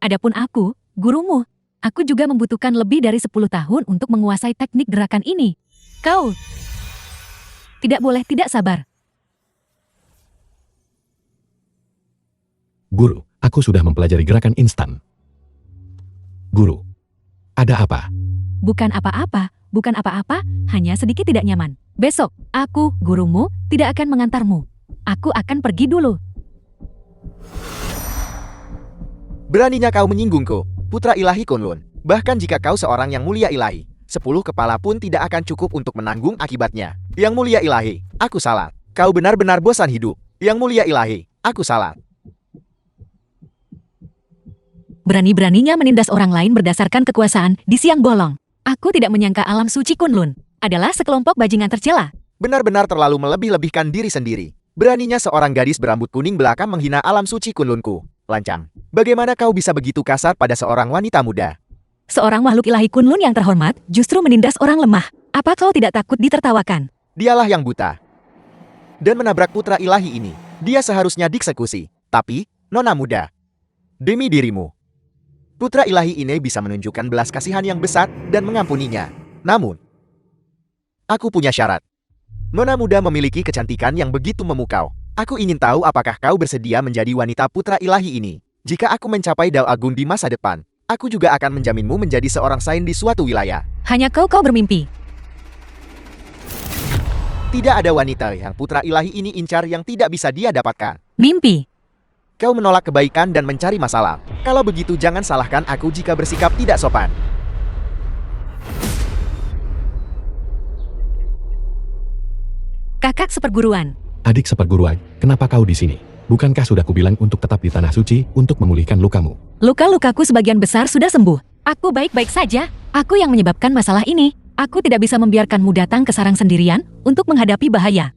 Adapun aku, gurumu, aku juga membutuhkan lebih dari 10 tahun untuk menguasai teknik gerakan ini. Kau tidak boleh tidak sabar. Guru, aku sudah mempelajari gerakan instan. Guru, ada apa? Bukan apa-apa, hanya sedikit tidak nyaman. Besok, aku, gurumu, tidak akan mengantarmu. Aku akan pergi dulu. Beraninya kau menyinggungku, putra ilahi Kunlun. Bahkan jika kau seorang yang mulia ilahi, 10 kepala pun tidak akan cukup untuk menanggung akibatnya. Yang mulia ilahi, aku salah. Kau benar-benar bosan hidup. Yang mulia ilahi, aku salah. Berani-beraninya menindas orang lain berdasarkan kekuasaan di siang bolong. Aku tidak menyangka alam suci Kunlun adalah sekelompok bajingan tercela. Benar-benar terlalu melebih-lebihkan diri sendiri. Beraninya seorang gadis berambut kuning belaka menghina alam suci Kunlunku. Lancang. Bagaimana kau bisa begitu kasar pada seorang wanita muda? Seorang makhluk ilahi Kunlun yang terhormat justru menindas orang lemah. Apa kau tidak takut ditertawakan? Dialah yang buta dan menabrak putra ilahi ini. Dia seharusnya dieksekusi. Tapi, nona muda, demi dirimu, putra ilahi ini bisa menunjukkan belas kasihan yang besar dan mengampuninya. Namun, aku punya syarat. Nona muda memiliki kecantikan yang begitu memukau. Aku ingin tahu apakah kau bersedia menjadi wanita putra ilahi ini. Jika aku mencapai Dao Agung di masa depan, aku juga akan menjaminmu menjadi seorang saint di suatu wilayah. Hanya kau bermimpi. Tidak ada wanita yang putra ilahi ini incar yang tidak bisa dia dapatkan. Mimpi. Kau menolak kebaikan dan mencari masalah. Kalau begitu jangan salahkan aku jika bersikap tidak sopan. Kakak seperguruan. Adik seperguruan, kenapa kau di sini? Bukankah sudah kubilang untuk tetap di tanah suci untuk memulihkan lukamu? Luka-lukaku sebagian besar sudah sembuh. Aku baik-baik saja. Aku yang menyebabkan masalah ini. Aku tidak bisa membiarkanmu datang ke sarang sendirian untuk menghadapi bahaya.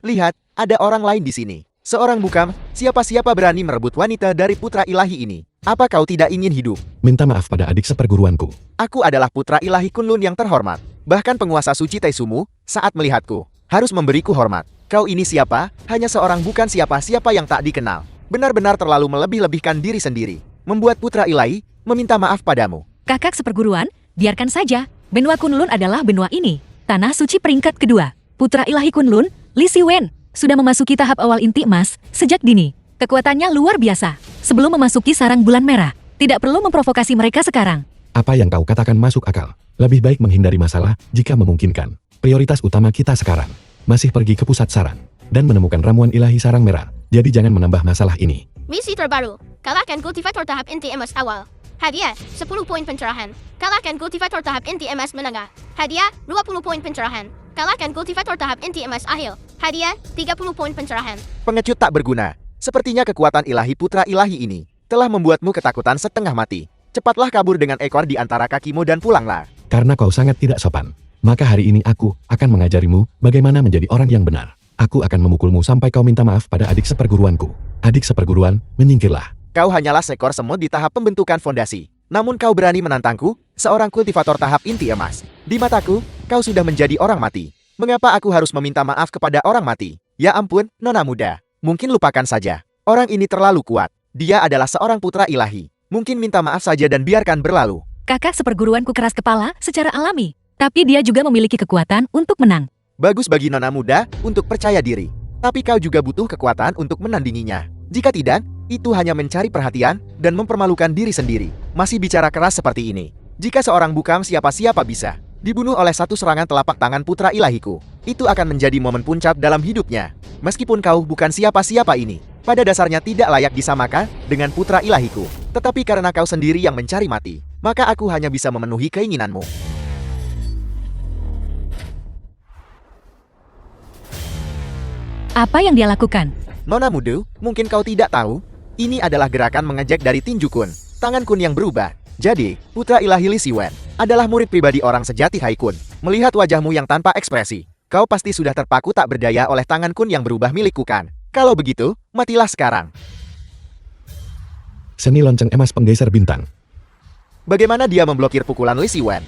Lihat, ada orang lain di sini. Seorang bukam, siapa-siapa berani merebut wanita dari putra ilahi ini. Apa kau tidak ingin hidup? Minta maaf pada adik seperguruanku. Aku adalah putra ilahi Kunlun yang terhormat. Bahkan penguasa suci Taisumu, saat melihatku, harus memberiku hormat. Kau ini siapa? Hanya seorang bukan siapa-siapa yang tak dikenal. Benar-benar terlalu melebih-lebihkan diri sendiri. Membuat putra ilahi meminta maaf padamu. Kakak seperguruan, biarkan saja. Benua Kunlun adalah benua ini. Tanah suci peringkat kedua. Putra ilahi Kunlun, Li Siwen, sudah memasuki tahap awal inti emas sejak dini. Kekuatannya luar biasa. Sebelum memasuki sarang bulan merah, tidak perlu memprovokasi mereka sekarang. Apa yang kau katakan masuk akal. Lebih baik menghindari masalah jika memungkinkan. Prioritas utama kita sekarang masih pergi ke pusat sarang dan menemukan ramuan ilahi sarang merah. Jadi jangan menambah masalah ini. Misi terbaru, kalahkan kultivator tahap inti emas awal. Hadiah, 10 poin pencerahan. Kalahkan kultivator tahap inti emas menengah. Hadiah, 20 poin pencerahan. Kalahkan kultivator tahap inti emas akhir. Hadiah, 30 poin pencerahan. Pengecut tak berguna. Sepertinya kekuatan ilahi putra ilahi ini telah membuatmu ketakutan setengah mati. Cepatlah kabur dengan ekor di antara kakimu dan pulanglah. Karena kau sangat tidak sopan, maka hari ini aku akan mengajarimu bagaimana menjadi orang yang benar. Aku akan memukulmu sampai kau minta maaf pada adik seperguruanku. Adik seperguruan, menyingkirlah. Kau hanyalah seekor semut di tahap pembentukan fondasi. Namun kau berani menantangku, seorang kultivator tahap inti emas. Di mataku, kau sudah menjadi orang mati. Mengapa aku harus meminta maaf kepada orang mati? Ya ampun, nona muda. Mungkin lupakan saja. Orang ini terlalu kuat. Dia adalah seorang putra ilahi. Mungkin minta maaf saja dan biarkan berlalu. Kakak seperguruanku keras kepala secara alami. Tapi dia juga memiliki kekuatan untuk menang. Bagus bagi nona muda untuk percaya diri. Tapi kau juga butuh kekuatan untuk menandinginya. Jika tidak, itu hanya mencari perhatian dan mempermalukan diri sendiri. Masih bicara keras seperti ini. Jika seorang bukam siapa-siapa bisa dibunuh oleh satu serangan telapak tangan putra ilahiku, itu akan menjadi momen puncak dalam hidupnya. Meskipun kau bukan siapa-siapa ini, pada dasarnya tidak layak disamakan dengan putra ilahiku. Tetapi karena kau sendiri yang mencari mati, maka aku hanya bisa memenuhi keinginanmu. Apa yang dia lakukan? Nona muda, mungkin kau tidak tahu, ini adalah gerakan mengejek dari tinju Kun. Tangan Kun yang berubah. Jadi, putra ilahi Li Siwen adalah murid pribadi orang sejati Hai Kun. Melihat wajahmu yang tanpa ekspresi, kau pasti sudah terpaku tak berdaya oleh tangan Kun yang berubah milikku kan? Kalau begitu, matilah sekarang. Seni lonceng emas penggeser bintang. Bagaimana dia memblokir pukulan Li Siwen?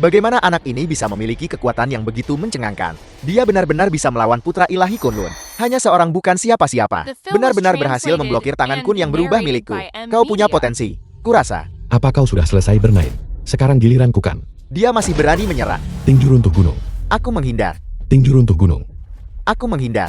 Bagaimana anak ini bisa memiliki kekuatan yang begitu mencengangkan? Dia benar-benar bisa melawan putra ilahi Kunlun. Hanya seorang bukan siapa-siapa. Benar-benar berhasil memblokir tangan Kun yang berubah milikku. Kau punya potensi. Kurasa. Apa kau sudah selesai bermain? Sekarang giliranku kan. Dia masih berani menyerang. Tinju runtuh gunung. Aku menghindar. Tinju runtuh gunung. Aku menghindar.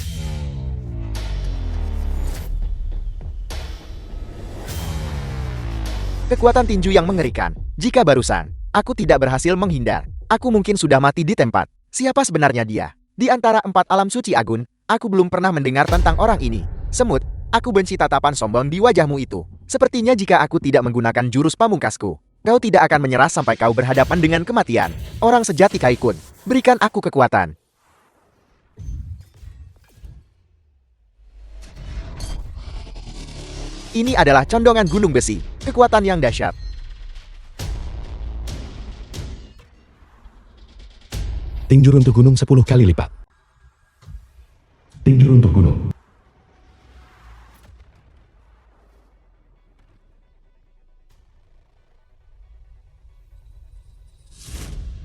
Kekuatan tinju yang mengerikan. Jika barusan aku tidak berhasil menghindar, aku mungkin sudah mati di tempat. Siapa sebenarnya dia? Di antara 4 alam suci agun, aku belum pernah mendengar tentang orang ini. Semut, aku benci tatapan sombong di wajahmu itu. Sepertinya jika aku tidak menggunakan jurus pamungkasku, kau tidak akan menyerah sampai kau berhadapan dengan kematian. Orang sejati Kai Kun, berikan aku kekuatan. Ini adalah condongan gunung besi, kekuatan yang dahsyat. Tinju runtuh gunung 10 kali lipat. Tinju runtuh gunung.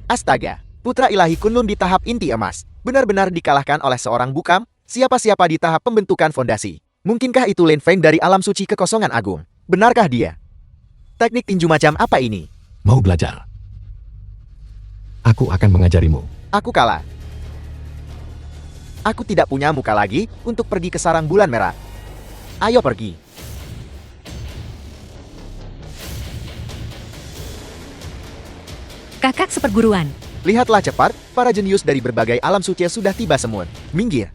Astaga, putra ilahi Kunlun di tahap inti emas, benar-benar dikalahkan oleh seorang bukam, siapa-siapa di tahap pembentukan fondasi. Mungkinkah itu Lin Feng dari alam suci kekosongan agung? Benarkah dia? Teknik tinju macam apa ini? Mau belajar? Aku akan mengajarimu. Aku kalah. Aku tidak punya muka lagi untuk pergi ke sarang bulan merah. Ayo pergi. Kakak seperguruan. Lihatlah cepat, para jenius dari berbagai alam suci sudah tiba semua. Minggir.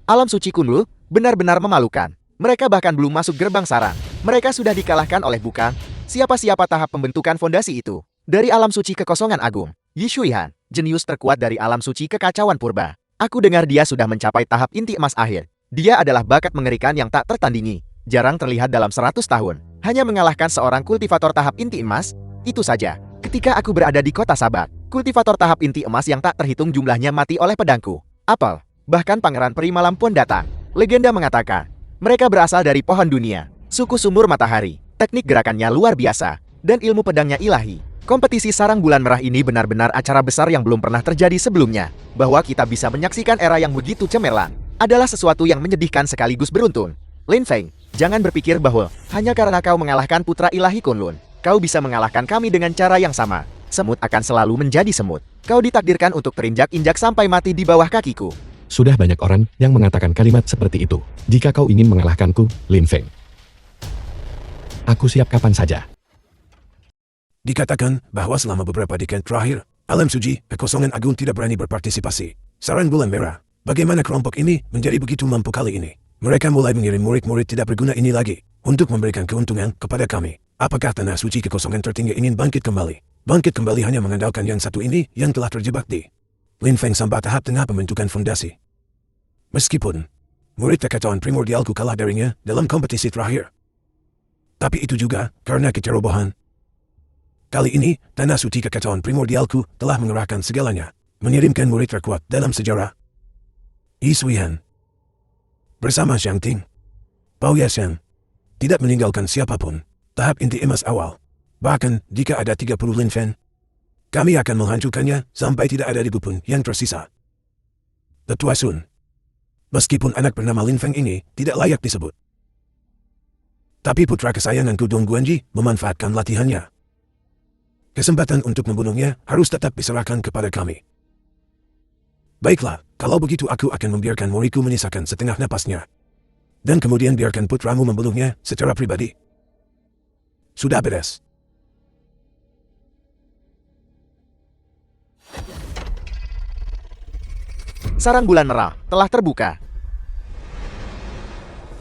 Alam suci Kunlun benar-benar memalukan. Mereka bahkan belum masuk gerbang sarang. Mereka sudah dikalahkan oleh bukan siapa-siapa tahap pembentukan fondasi itu. Dari alam suci kekosongan agung, Yi Shuihan, jenius terkuat dari alam suci kekacauan purba. Aku dengar dia sudah mencapai tahap inti emas akhir. Dia adalah bakat mengerikan yang tak tertandingi. Jarang terlihat dalam 100 tahun. Hanya mengalahkan seorang kultivator tahap inti emas, itu saja. Ketika aku berada di kota Sabak, kultivator tahap inti emas yang tak terhitung jumlahnya mati oleh pedangku. Apel, bahkan Pangeran Peri Malam pun datang. Legenda mengatakan, mereka berasal dari pohon dunia, suku sumur matahari, teknik gerakannya luar biasa, dan ilmu pedangnya ilahi. Kompetisi sarang bulan merah ini benar-benar acara besar yang belum pernah terjadi sebelumnya. Bahwa kita bisa menyaksikan era yang begitu cemerlang, adalah sesuatu yang menyedihkan sekaligus beruntun. Lin Feng, jangan berpikir bahwa hanya karena kau mengalahkan putra ilahi Kunlun, kau bisa mengalahkan kami dengan cara yang sama. Semut akan selalu menjadi semut. Kau ditakdirkan untuk terinjak-injak sampai mati di bawah kakiku. Sudah banyak orang yang mengatakan kalimat seperti itu. Jika kau ingin mengalahkanku, Lin Feng, aku siap kapan saja. Dikatakan bahwa selama beberapa dekade terakhir, alam suci kekosongan agung tidak berani berpartisipasi. Sarang bulan merah, bagaimana kelompok ini menjadi begitu mampu kali ini? Mereka mulai mengirim murid-murid tidak berguna ini lagi untuk memberikan keuntungan kepada kami. Apakah tanah suci kekosongan tertinggi ingin bangkit kembali? Bangkit kembali hanya mengandalkan yang satu ini yang telah terjebak di Lin Feng sampai tahap tengah pembentukan fondasi. Meskipun murid kekacauan primordialku kalah darinya dalam kompetisi terakhir, tapi itu juga karena kecerobohan. Kali ini, tanah suci kekacauan primordialku telah mengerahkan segalanya, mengirimkan murid terkuat dalam sejarah. Yi Shuihan bersama Xiang Ting, Pao Yashan, tidak meninggalkan siapapun. Tahap inti emas awal. Bahkan, jika ada 30 Lin Feng, kami akan menghancurkannya sampai tidak ada ribu pun yang tersisa. Tetua Sun, meskipun anak bernama Lin Feng ini tidak layak disebut, tapi putra kesayanganku Dong Guanji memanfaatkan latihannya. Kesempatan untuk membunuhnya harus tetap diserahkan kepada kami. Baiklah, kalau begitu aku akan membiarkan muridku menyisakan setengah napasnya. Dan kemudian biarkan putramu membunuhnya secara pribadi. Sudah beres. Sarang bulan merah telah terbuka.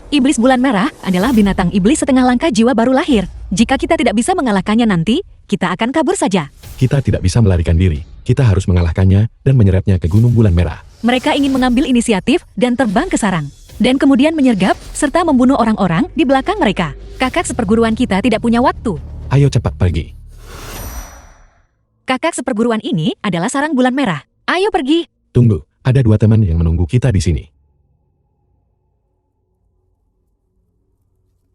Iblis bulan merah adalah binatang iblis setengah langkah jiwa baru lahir. Jika kita tidak bisa mengalahkannya nanti, kita akan kabur saja. Kita tidak bisa melarikan diri. Kita harus mengalahkannya dan menyeretnya ke Gunung Bulan Merah. Mereka ingin mengambil inisiatif dan terbang ke sarang. Dan kemudian menyergap serta membunuh orang-orang di belakang mereka. Kakak seperguruan kita tidak punya waktu. Ayo cepat pergi. Kakak seperguruan ini adalah sarang bulan merah. Ayo pergi. Tunggu, ada 2 teman yang menunggu kita di sini.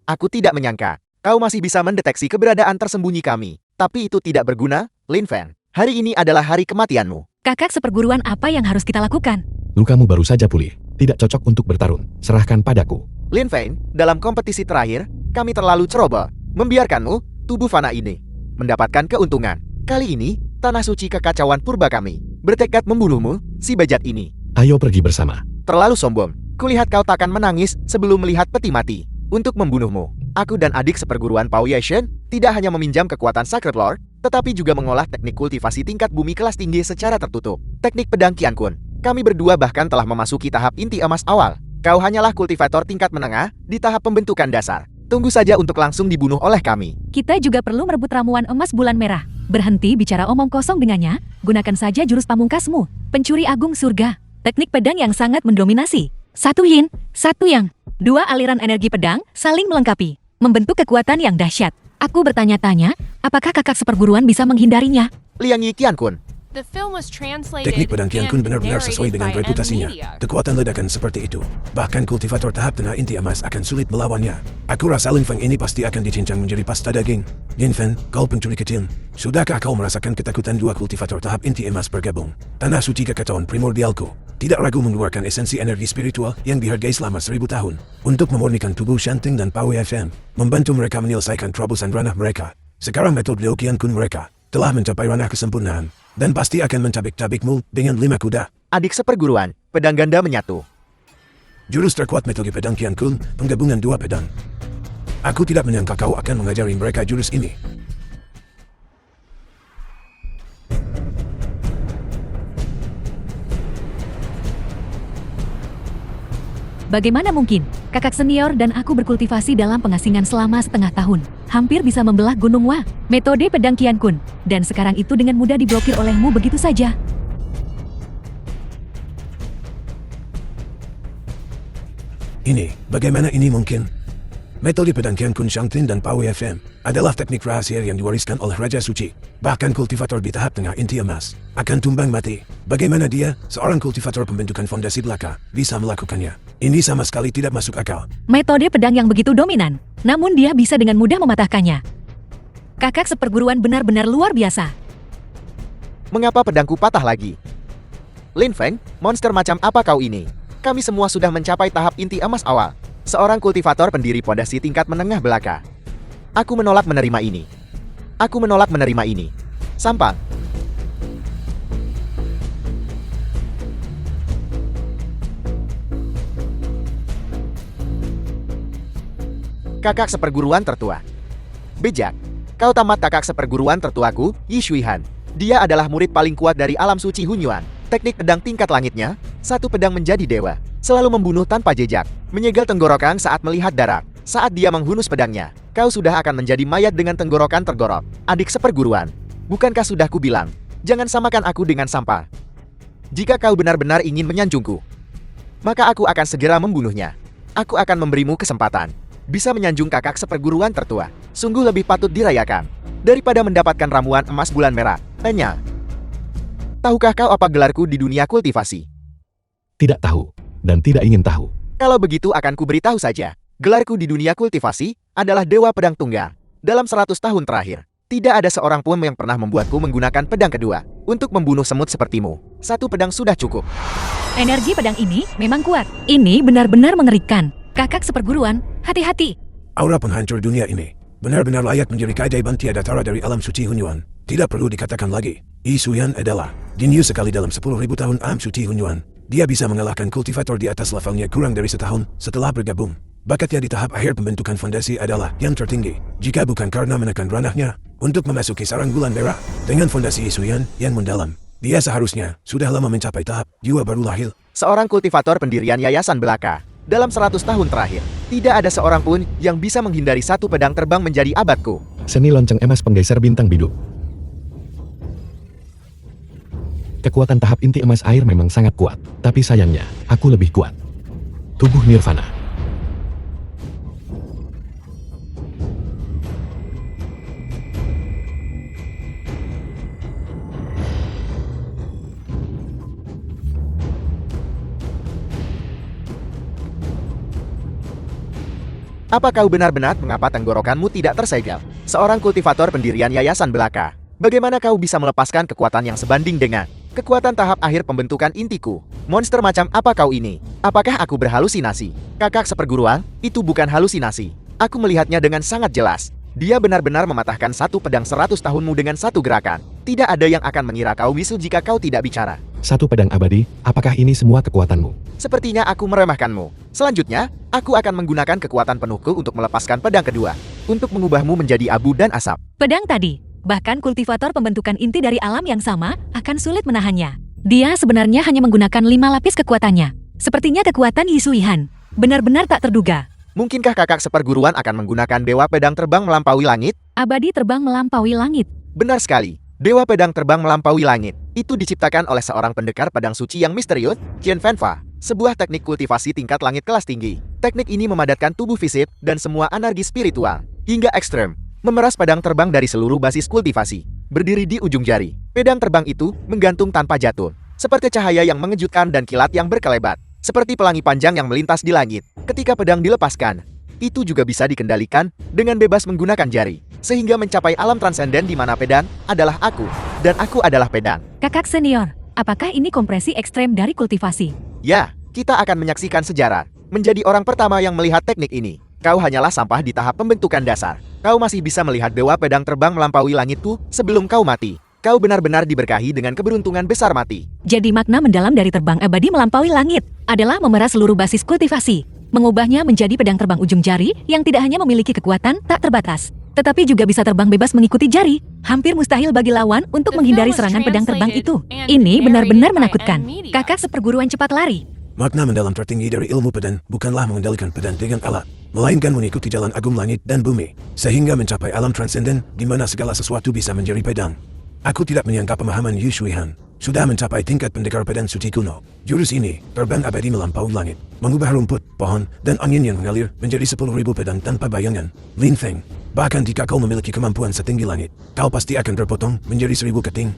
Aku tidak menyangka, kau masih bisa mendeteksi keberadaan tersembunyi kami. Tapi itu tidak berguna, Lin Feng. Hari ini adalah hari kematianmu. Kakak seperguruan apa yang harus kita lakukan? Lukamu baru saja pulih. Tidak cocok untuk bertarung. Serahkan padaku. Lin Feng, dalam kompetisi terakhir, kami terlalu ceroboh. Membiarkanmu, tubuh fana ini, mendapatkan keuntungan. Kali ini, tanah suci kekacauan purba kami bertekad membunuhmu, si bejat ini. Ayo pergi bersama. Terlalu sombong. Kulihat kau takkan menangis sebelum melihat peti mati. Untuk membunuhmu, aku dan adik seperguruan Pao Yashan tidak hanya meminjam kekuatan Sacred Lord, tetapi juga mengolah teknik kultivasi tingkat bumi kelas tinggi secara tertutup. Teknik pedang Qian Kun. Kami berdua bahkan telah memasuki tahap inti emas awal. Kau hanyalah kultivator tingkat menengah di tahap pembentukan dasar. Tunggu saja untuk langsung dibunuh oleh kami. Kita juga perlu merebut ramuan emas bulan merah. Berhenti bicara omong kosong dengannya, gunakan saja jurus pamungkasmu, pencuri agung surga. Teknik pedang yang sangat mendominasi. Satu yin, satu yang. Dua aliran energi pedang saling melengkapi, membentuk kekuatan yang dahsyat. Aku bertanya-tanya, apakah kakak seperguruan bisa menghindarinya? Liang Yi Qiankun, The film was translated Teknik pedang Qian Kun and benar-benar sesuai narrated dengan by M. reputasinya. Media. Kekuatan ledakan seperti itu. Bahkan kultivator tahap tengah inti emas akan sulit melawannya. Aku rasa Lin Feng ini pasti akan dicincang menjadi pasta daging. Lin Feng, kau pencuri kecil. Sudahkah kau merasakan ketakutan dua kultivator tahap inti emas bergabung? Tanah suci kekacauan primordialku. Tidak ragu mengeluarkan esensi energi spiritual yang dihargai selama 1000 tahun. Untuk memurnikan tubuh Shanting dan Pao FM. Membantu mereka menyelesaikan terobosan ranah mereka. Sekarang metode Liu Qian Kun mereka telah mencapai ranah kesempurnaan. Dan pasti akan mencabik-cabikmu dengan 5 kuda. adik seperguruan, pedang ganda menyatu. Jurus terkuat metode pedang Qian Kun, penggabungan dua pedang. Aku tidak menyangka kau akan mengajari mereka jurus ini. Bagaimana mungkin? Kakak senior dan aku berkultivasi dalam pengasingan selama setengah tahun. Hampir bisa membelah Gunung Wa. Metode pedang Qian Kun. Dan sekarang itu dengan mudah diblokir olehmu begitu saja. Bagaimana ini mungkin? Metode pedang Qian Kun Shangtin dan Pao FM adalah teknik rahasia yang diwariskan oleh Raja Suci. Bahkan kultivator di tahap tengah inti emas akan tumbang mati. Bagaimana dia, seorang kultivator pembentukan fondasi belaka, bisa melakukannya? Ini sama sekali tidak masuk akal. Metode pedang yang begitu dominan. Namun dia bisa dengan mudah mematahkannya. Kakak seperguruan benar-benar luar biasa. Mengapa pedangku patah lagi? Lin Feng, monster macam apa kau ini? Kami semua sudah mencapai tahap inti emas awal. Seorang kultivator pendiri pondasi tingkat menengah belaka. Aku menolak menerima ini. Aku menolak menerima ini. Sampang. Kakak seperguruan tertua. Bejak. Kau tamat kakak seperguruan tertuaku, Yi Shuihan. Dia adalah murid paling kuat dari alam suci Hunyuan. Teknik pedang tingkat langitnya, satu pedang menjadi dewa. Selalu membunuh tanpa jejak. Menyegel tenggorokan saat melihat darah. Saat dia menghunus pedangnya, kau sudah akan menjadi mayat dengan tenggorokan tergorok. Adik seperguruan, bukankah sudah kubilang, jangan samakan aku dengan sampah. Jika kau benar-benar ingin menyanjungku, maka aku akan segera membunuhnya. Aku akan memberimu kesempatan. Bisa menyanjung kakak seperguruan tertua. Sungguh lebih patut dirayakan daripada mendapatkan ramuan emas bulan merah. Tanya. Tahukah kau apa gelarku di dunia kultivasi? Tidak tahu, dan tidak ingin tahu. Kalau begitu akan kuberitahu saja. Gelarku di dunia kultivasi adalah Dewa Pedang Tunggal. Dalam 100 tahun terakhir, tidak ada seorang pun yang pernah membuatku menggunakan pedang kedua untuk membunuh semut sepertimu. Satu pedang sudah cukup. Energi pedang ini memang kuat. Ini benar-benar mengerikan. Kakak seperguruan, hati-hati. Aura penghancur dunia ini benar-benar layak menjadi keajaiban tiada tara dari alam suci Hunyuan. Tidak perlu dikatakan lagi, Yi Shuihan adalah jenius sekali dalam 10.000 tahun alam suci Hunyuan. Dia bisa mengalahkan kultivator di atas levelnya kurang dari setahun setelah bergabung. Bakatnya di tahap akhir pembentukan fondasi adalah yang tertinggi. Jika bukan karena menekan ranahnya untuk memasuki sarang bulan merah dengan fondasi Yi Shuihan yang mendalam, dia seharusnya sudah lama mencapai tahap jiwa baru lahir. Seorang kultivator pendirian Yayasan Belaka. Dalam 100 tahun terakhir, tidak ada seorang pun yang bisa menghindari satu pedang terbang menjadi abadku. Seni lonceng emas penggeser bintang bidu. Kekuatan tahap inti emas air memang sangat kuat, tapi sayangnya, aku lebih kuat. Tubuh Nirvana. Apa kau benar-benar mengapa tenggorokanmu tidak tersegel? Seorang kultivator pendirian Yayasan Belaka. Bagaimana kau bisa melepaskan kekuatan yang sebanding dengan kekuatan tahap akhir pembentukan intiku? Monster macam apa kau ini? Apakah aku berhalusinasi? Kakak seperguruan, itu bukan halusinasi. Aku melihatnya dengan sangat jelas. Dia benar-benar mematahkan satu pedang 100 tahunmu dengan satu gerakan. Tidak ada yang akan mengira kau bisu jika kau tidak bicara. Satu pedang abadi, apakah ini semua kekuatanmu? Sepertinya aku meremehkanmu. Selanjutnya, aku akan menggunakan kekuatan penuhku untuk melepaskan pedang kedua. Untuk mengubahmu menjadi abu dan asap. Pedang tadi, bahkan kultivator pembentukan inti dari alam yang sama, akan sulit menahannya. Dia sebenarnya hanya menggunakan 5 lapis kekuatannya. Sepertinya kekuatan Yi Shuihan. Benar-benar tak terduga. Mungkinkah kakak seperguruan akan menggunakan Dewa Pedang Terbang melampaui langit? Abadi terbang melampaui langit. Benar sekali. Dewa Pedang Terbang melampaui langit. Itu diciptakan oleh seorang pendekar pedang suci yang misterius, Qian Fanfa. Sebuah teknik kultivasi tingkat langit kelas tinggi. Teknik ini memadatkan tubuh fisik dan semua energi spiritual hingga ekstrem. Memeras pedang terbang dari seluruh basis kultivasi. Berdiri di ujung jari, pedang terbang itu menggantung tanpa jatuh. Seperti cahaya yang mengejutkan dan kilat yang berkelebat. Seperti pelangi panjang yang melintas di langit. Ketika pedang dilepaskan, itu juga bisa dikendalikan dengan bebas menggunakan jari. Sehingga mencapai alam transenden di mana pedang adalah aku, dan aku adalah pedang. Kakak senior, apakah ini kompresi ekstrem dari kultivasi? Ya, kita akan menyaksikan sejarah. Menjadi orang pertama yang melihat teknik ini. Kau hanyalah sampah di tahap pembentukan dasar. Kau masih bisa melihat dewa pedang terbang melampaui langitku sebelum kau mati. Kau benar-benar diberkahi dengan keberuntungan besar mati. Jadi makna mendalam dari terbang abadi melampaui langit adalah memeras seluruh basis kultivasi, mengubahnya menjadi pedang terbang ujung jari yang tidak hanya memiliki kekuatan tak terbatas, tetapi juga bisa terbang bebas mengikuti jari. Hampir mustahil bagi lawan untuk menghindari serangan pedang terbang itu. Ini benar-benar menakutkan. Kakak seperguruan cepat lari. Makna mendalam tertinggi dari ilmu pedang bukanlah mengendalikan pedang dengan alat, melainkan mengikuti jalan agung langit dan bumi, sehingga mencapai alam transenden di mana segala sesuatu bisa menjadi pedang. Aku tidak menyangka pemahaman Yu Shuihan sudah mencapai tingkat pendekar pedang suci kuno. Jurus ini terbang abadi melampaui langit, mengubah rumput, pohon, dan angin yang mengalir menjadi 10.000 pedang tanpa bayangan. Lin Feng, bahkan jika kau memiliki kemampuan setinggi langit, kau pasti akan terpotong menjadi 1000 keting.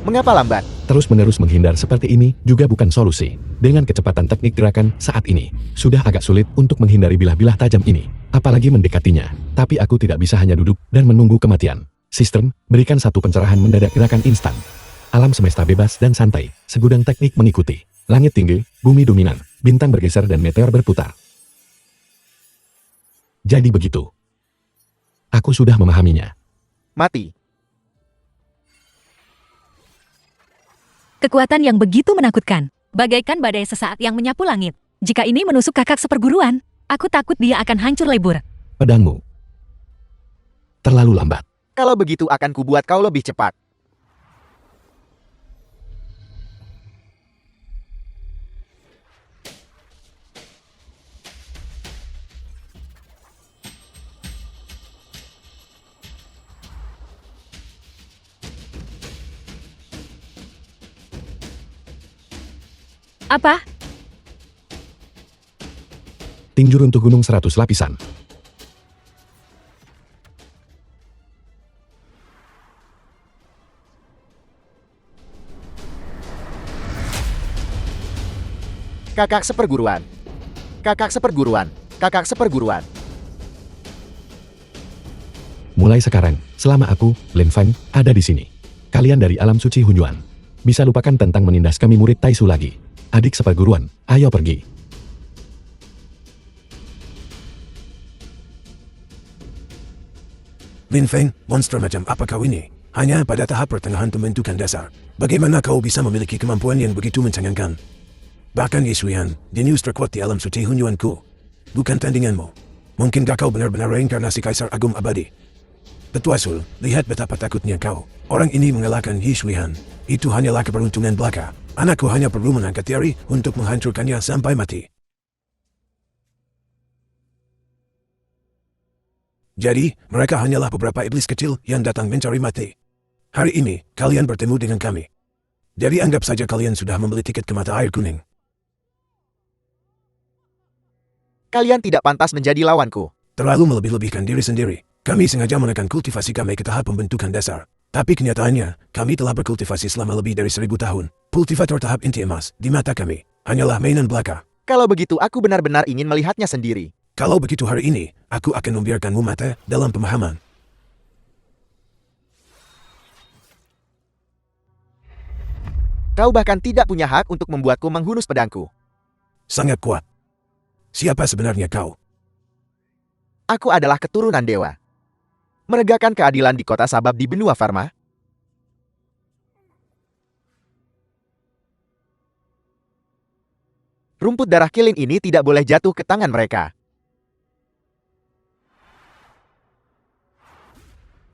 Mengapa lambat? Terus-menerus menghindar seperti ini juga bukan solusi. Dengan kecepatan teknik gerakan saat ini, sudah agak sulit untuk menghindari bilah-bilah tajam ini, apalagi mendekatinya. Tapi aku tidak bisa hanya duduk dan menunggu kematian. Sistem, berikan satu pencerahan mendadak gerakan instan. Alam semesta bebas dan santai, segudang teknik mengikuti. Langit tinggi, bumi dominan, bintang bergeser dan meteor berputar. Jadi begitu. Aku sudah memahaminya. Mati. Kekuatan yang begitu menakutkan, bagaikan badai sesaat yang menyapu langit. Jika ini menusuk kakak seperguruan, aku takut dia akan hancur lebur. Pedangmu terlalu lambat. Kalau begitu akan kubuat kau lebih cepat. Apa? Tinju runtuh gunung 100 lapisan. Kakak seperguruan. Kakak seperguruan. Kakak seperguruan. Mulai sekarang, selama aku, Lin Feng, ada di sini. Kalian dari alam suci Hunyuan. Bisa lupakan tentang menindas kami murid Taisu lagi. Adik seperguruan, ayo pergi. Lin Feng, monster macam apa kau ini? Hanya pada tahap pertengahan pembentukan dasar. Bagaimana kau bisa memiliki kemampuan yang begitu mencengangkan? Bahkan Yi Shuihan, jenius terkuat di alam suci Hunyuanku. Bukan tandinganmu. Mungkinkah kau benar-benar reinkarnasi Kaisar Agung Abadi? Tetua Sul, lihat betapa takutnya kau. Orang ini mengalahkan Yi Shuihan. Itu hanyalah keberuntungan belaka. Anakku hanya perlu mengangkat teori untuk menghancurkannya sampai mati. Jadi, mereka hanyalah beberapa iblis kecil yang datang mencari mati. Hari ini, kalian bertemu dengan kami. Jadi anggap saja kalian sudah membeli tiket ke mata air kuning. Kalian tidak pantas menjadi lawanku. Terlalu melebih-lebihkan diri sendiri. Kami sengaja menekan kultivasi kami ke tahap pembentukan dasar. Tapi kenyataannya, kami telah berkultivasi selama lebih dari 1000 tahun. Kultivator tahap inti emas, di mata kami, hanyalah mainan belaka. Kalau begitu aku benar-benar ingin melihatnya sendiri. Kalau begitu hari ini, aku akan membiarkanmu mati dalam pemahaman. Kau bahkan tidak punya hak untuk membuatku menghunus pedangku. Sangat kuat. Siapa sebenarnya kau? Aku adalah keturunan dewa. Menegakkan keadilan di kota Sabab di benua Farma. Rumput darah kilin ini tidak boleh jatuh ke tangan mereka.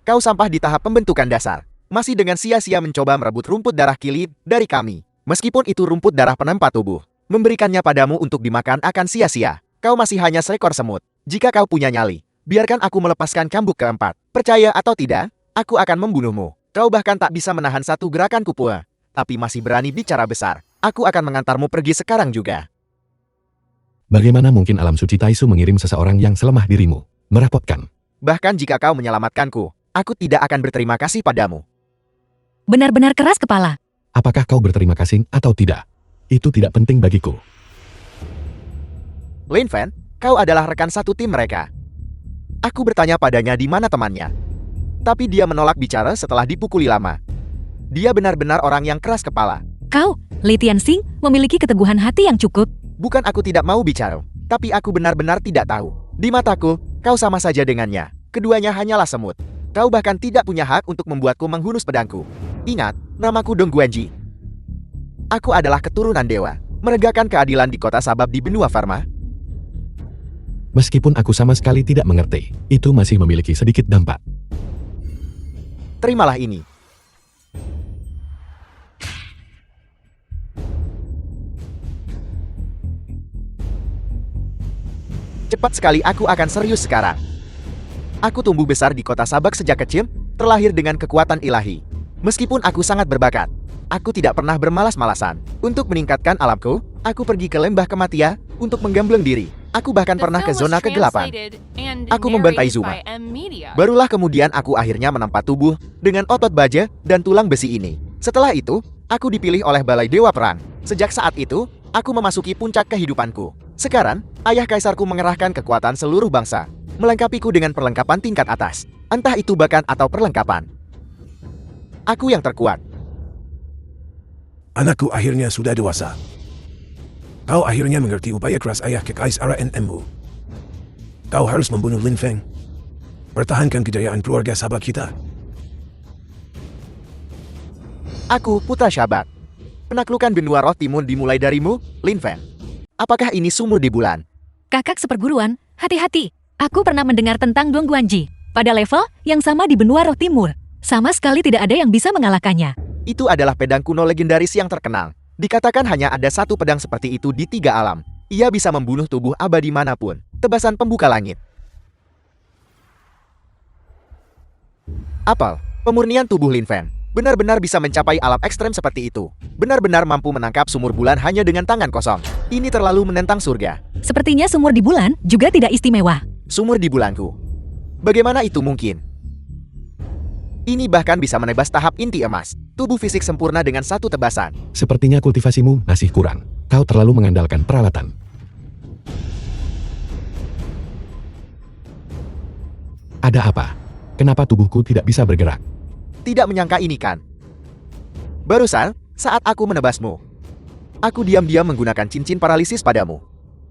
Kau sampah di tahap pembentukan dasar. Masih dengan sia-sia mencoba merebut rumput darah kilin dari kami. Meskipun itu rumput darah penempa tubuh. Memberikannya padamu untuk dimakan akan sia-sia. Kau masih hanya seekor semut. Jika kau punya nyali, Biarkan aku melepaskan cambuk keempat. Percaya atau tidak, aku akan membunuhmu. Kau bahkan tak bisa menahan satu gerakan kupua. Tapi masih berani bicara besar. Aku akan mengantarmu pergi sekarang juga. Bagaimana mungkin alam suci Taisu mengirim seseorang yang selemah dirimu? Merepotkan. Bahkan jika kau menyelamatkanku, aku tidak akan berterima kasih padamu. Benar-benar keras kepala. Apakah kau berterima kasih atau tidak? Itu tidak penting bagiku. Lin Fan, kau adalah rekan satu tim mereka. Aku bertanya padanya di mana temannya. Tapi dia menolak bicara setelah dipukuli lama. Dia benar-benar orang yang keras kepala. Kau, Li Tianxing, memiliki keteguhan hati yang cukup. Bukan aku tidak mau bicara, tapi aku benar-benar tidak tahu. Di mataku, kau sama saja dengannya. Keduanya hanyalah semut. Kau bahkan tidak punya hak untuk membuatku menghunus pedangku. Ingat, namaku Dong Guanji. Aku adalah keturunan dewa. Menegakkan keadilan di kota Sabab di benua Farma. Meskipun aku sama sekali tidak mengerti, itu masih memiliki sedikit dampak. Terimalah ini. Cepat sekali aku akan serius sekarang. Aku tumbuh besar di kota Sabak sejak kecil, terlahir dengan kekuatan ilahi. Meskipun aku sangat berbakat, aku tidak pernah bermalas-malasan. Untuk meningkatkan alamku, aku pergi ke lembah kematian untuk menggambleng diri. Aku bahkan The pernah ke film was zona kegelapan. translated and Aku membantai narrated Zuma. by M Media. Barulah kemudian aku akhirnya menempa tubuh dengan otot baja dan tulang besi ini. Setelah itu, aku dipilih oleh Balai Dewa Perang. Sejak saat itu, aku memasuki puncak kehidupanku. Sekarang, ayah kaisarku mengerahkan kekuatan seluruh bangsa, melengkapiku dengan perlengkapan tingkat atas. Entah itu bakat atau perlengkapan. Aku yang terkuat. Anakku akhirnya sudah dewasa. Kau akhirnya mengerti upaya keras ayah kekaisaranmu. Kau harus membunuh Lin Feng. Pertahankan kejayaan keluarga sahabat kita. Aku putra Syabat. Penaklukan benua roh timun dimulai darimu, Lin Feng. Apakah ini sumur di bulan? Kakak seperguruan, hati-hati. Aku pernah mendengar tentang Dong Guanji. Pada level yang sama di benua roh timur. Sama sekali tidak ada yang bisa mengalahkannya. Itu adalah pedang kuno legendaris yang terkenal. Dikatakan hanya ada satu pedang seperti itu di 3 alam. Ia bisa membunuh tubuh abadi manapun. Tebasan pembuka langit. Apel, pemurnian tubuh Lin Feng. Benar-benar bisa mencapai alam ekstrem seperti itu. Benar-benar mampu menangkap sumur bulan hanya dengan tangan kosong. Ini terlalu menentang surga. Sepertinya sumur di bulan juga tidak istimewa. Sumur di bulanku. Bagaimana itu mungkin? Ini bahkan bisa menebas tahap inti emas. Tubuh fisik sempurna dengan satu tebasan. Sepertinya kultivasimu masih kurang. Kau terlalu mengandalkan peralatan. Ada apa? Kenapa tubuhku tidak bisa bergerak? Tidak menyangka ini kan? Barusan, saat aku menebasmu, aku diam-diam menggunakan cincin paralisis padamu.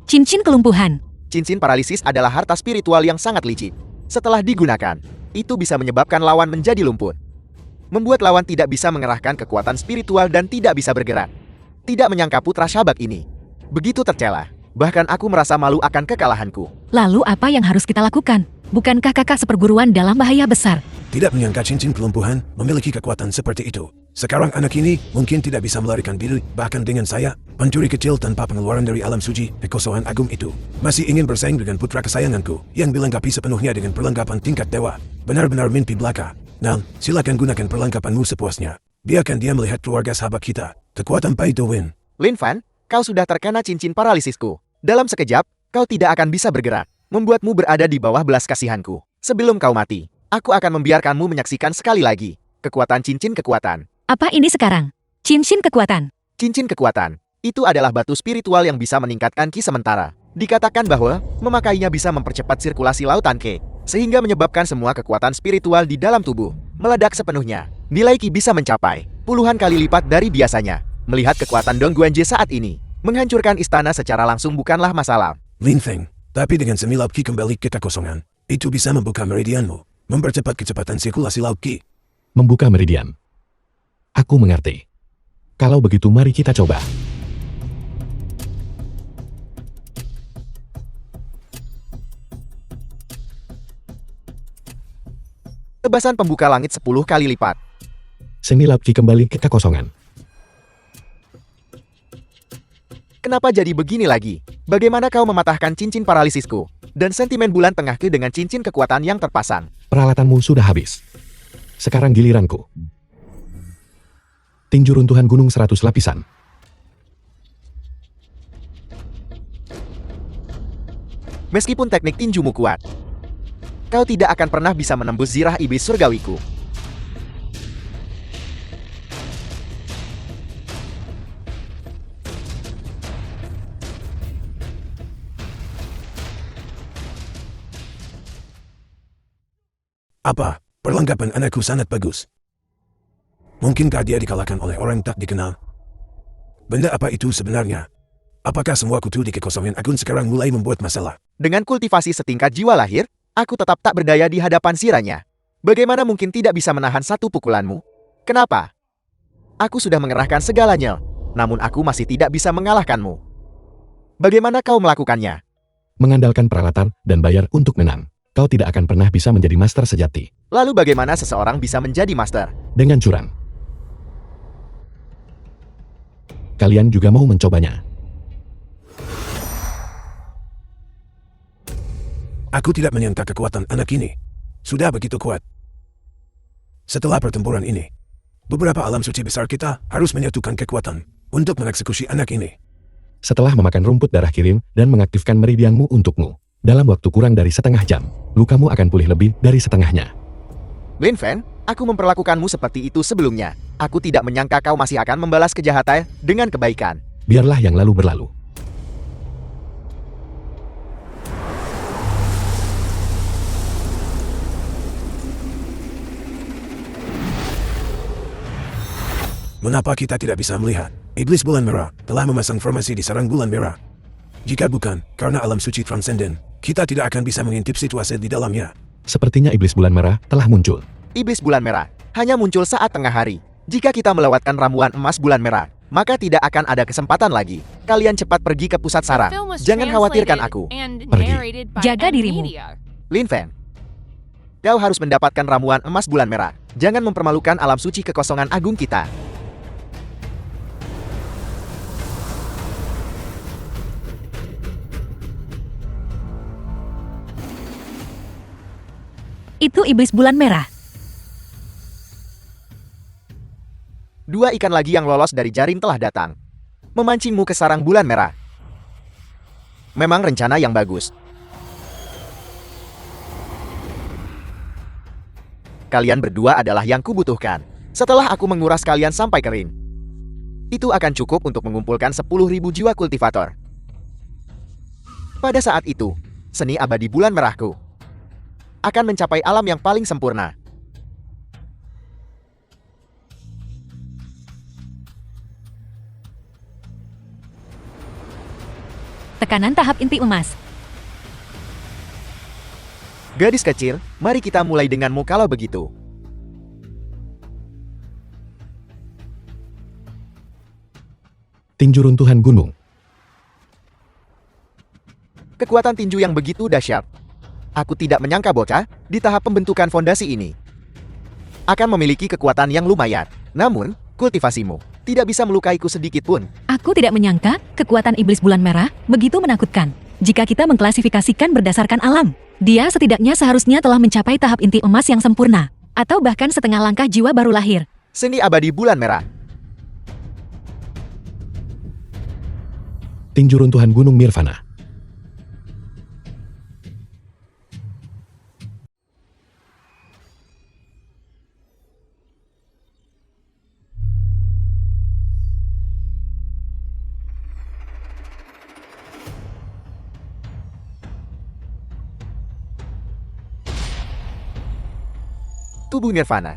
Cincin kelumpuhan. Cincin paralisis adalah harta spiritual yang sangat licik. Setelah digunakan, itu bisa menyebabkan lawan menjadi lumpuh. Membuat lawan tidak bisa mengerahkan kekuatan spiritual dan tidak bisa bergerak. Tidak menyangka putra Syabat ini begitu tercela. Bahkan aku merasa malu akan kekalahanku. Lalu apa yang harus kita lakukan? Bukankah kakak seperguruan dalam bahaya besar? Tidak menyangka cincin kelumpuhan memiliki kekuatan seperti itu. Sekarang anak ini mungkin tidak bisa melarikan diri, bahkan dengan saya, pencuri kecil tanpa pengeluaran dari alam suci, kekosongan agung itu. Masih ingin bersaing dengan putra kesayanganku, yang dilengkapi sepenuhnya dengan perlengkapan tingkat dewa. Benar-benar mimpi belaka. Nah, silakan gunakan perlengkapanmu sepuasnya. Biarkan dia melihat keluarga sahabat kita. Kekuatan pay to win. Lin Fan, kau sudah terkena cincin paralisisku. Dalam sekejap, kau tidak akan bisa bergerak. Membuatmu berada di bawah belas kasihanku. Sebelum kau mati, aku akan membiarkanmu menyaksikan sekali lagi kekuatan cincin kekuatan. Apa ini sekarang? Cincin kekuatan. Cincin kekuatan, itu adalah batu spiritual yang bisa meningkatkan ki sementara. Dikatakan bahwa memakainya bisa mempercepat sirkulasi lautan ki, sehingga menyebabkan semua kekuatan spiritual di dalam tubuh meledak sepenuhnya. Nilai ki bisa mencapai puluhan kali lipat dari biasanya. Melihat kekuatan Dong Guanji saat ini, menghancurkan istana secara langsung bukanlah masalah. Lin Feng, tapi dengan semilap ki kembali ke kekosongan, itu bisa membuka meridianmu, mempercepat kecepatan sirkulasi laut ki. Membuka meridian. Aku mengerti. Kalau begitu mari kita coba. Tebasan pembuka langit 10 kali lipat. Semilap ki kembali ke kekosongan. Kenapa jadi begini lagi? Bagaimana kau mematahkan cincin paralisisku dan sentimen bulan tengahku dengan cincin kekuatan yang terpasang? Peralatanmu sudah habis. Sekarang giliranku. Tinju runtuhan gunung 100 lapisan. Meskipun teknik tinjumu kuat, kau tidak akan pernah bisa menembus zirah iblis surgawiku. Apa? Perlengkapan anakku sangat bagus. Mungkinkah dia dikalahkan oleh orang tak dikenal? Benda apa itu sebenarnya? Apakah semua kutu di kekosongan agun sekarang mulai membuat masalah? Dengan kultivasi setingkat jiwa lahir, aku tetap tak berdaya di hadapan siranya. Bagaimana mungkin tidak bisa menahan satu pukulanmu? Kenapa? Aku sudah mengerahkan segalanya, namun aku masih tidak bisa mengalahkanmu. Bagaimana kau melakukannya? Mengandalkan peralatan dan bayar untuk menang. Kau tidak akan pernah bisa menjadi master sejati. Lalu bagaimana seseorang bisa menjadi master? Dengan curang. Kalian juga mau mencobanya. Aku tidak menyangka kekuatan anak ini sudah begitu kuat. Setelah pertempuran ini, beberapa alam suci besar kita harus menyatukan kekuatan untuk mengeksekusi anak ini. Setelah memakan rumput darah kirim dan mengaktifkan meridianmu untukmu, dalam waktu kurang dari setengah jam, lukamu akan pulih lebih dari setengahnya. Lin Fen, aku memperlakukanmu seperti itu sebelumnya. Aku tidak menyangka kau masih akan membalas kejahatan dengan kebaikan. Biarlah yang lalu berlalu. Mengapa kita tidak bisa melihat? Iblis bulan merah telah memasang formasi di sarang bulan merah. Jika bukan karena alam suci transenden, kita tidak akan bisa mengintip situasi di dalamnya. Sepertinya iblis bulan merah telah muncul. Iblis bulan merah hanya muncul saat tengah hari. Jika kita melewatkan ramuan emas bulan merah, maka tidak akan ada kesempatan lagi. Kalian cepat pergi ke pusat saraf. Jangan khawatirkan aku. Pergi. Jaga dirimu. Lin Fen, kau harus mendapatkan ramuan emas bulan merah. Jangan mempermalukan alam suci kekosongan agung kita. Itu iblis bulan merah. Dua ikan lagi yang lolos dari jaring telah datang, memancingmu ke sarang bulan merah. Memang rencana yang bagus. Kalian berdua adalah yang kubutuhkan. Setelah aku menguras kalian sampai kering, itu akan cukup untuk mengumpulkan 10.000 jiwa kultivator. Pada saat itu, seni abadi bulan merahku akan mencapai alam yang paling sempurna. Tekanan tahap inti emas. Gadis kecil, mari kita mulai denganmu kalau begitu. Tinju runtuhan gunung. Kekuatan tinju yang begitu dahsyat. Aku tidak menyangka bocah di tahap pembentukan fondasi ini akan memiliki kekuatan yang lumayan. Namun, kultivasimu tidak bisa melukaiku sedikit pun. Aku tidak menyangka kekuatan iblis bulan merah begitu menakutkan. Jika kita mengklasifikasikan berdasarkan alam, dia setidaknya seharusnya telah mencapai tahap inti emas yang sempurna, atau bahkan setengah langkah jiwa baru lahir. Seni abadi bulan merah. Tinju runtuhan gunung Nirvana. Tubuh Nirvana.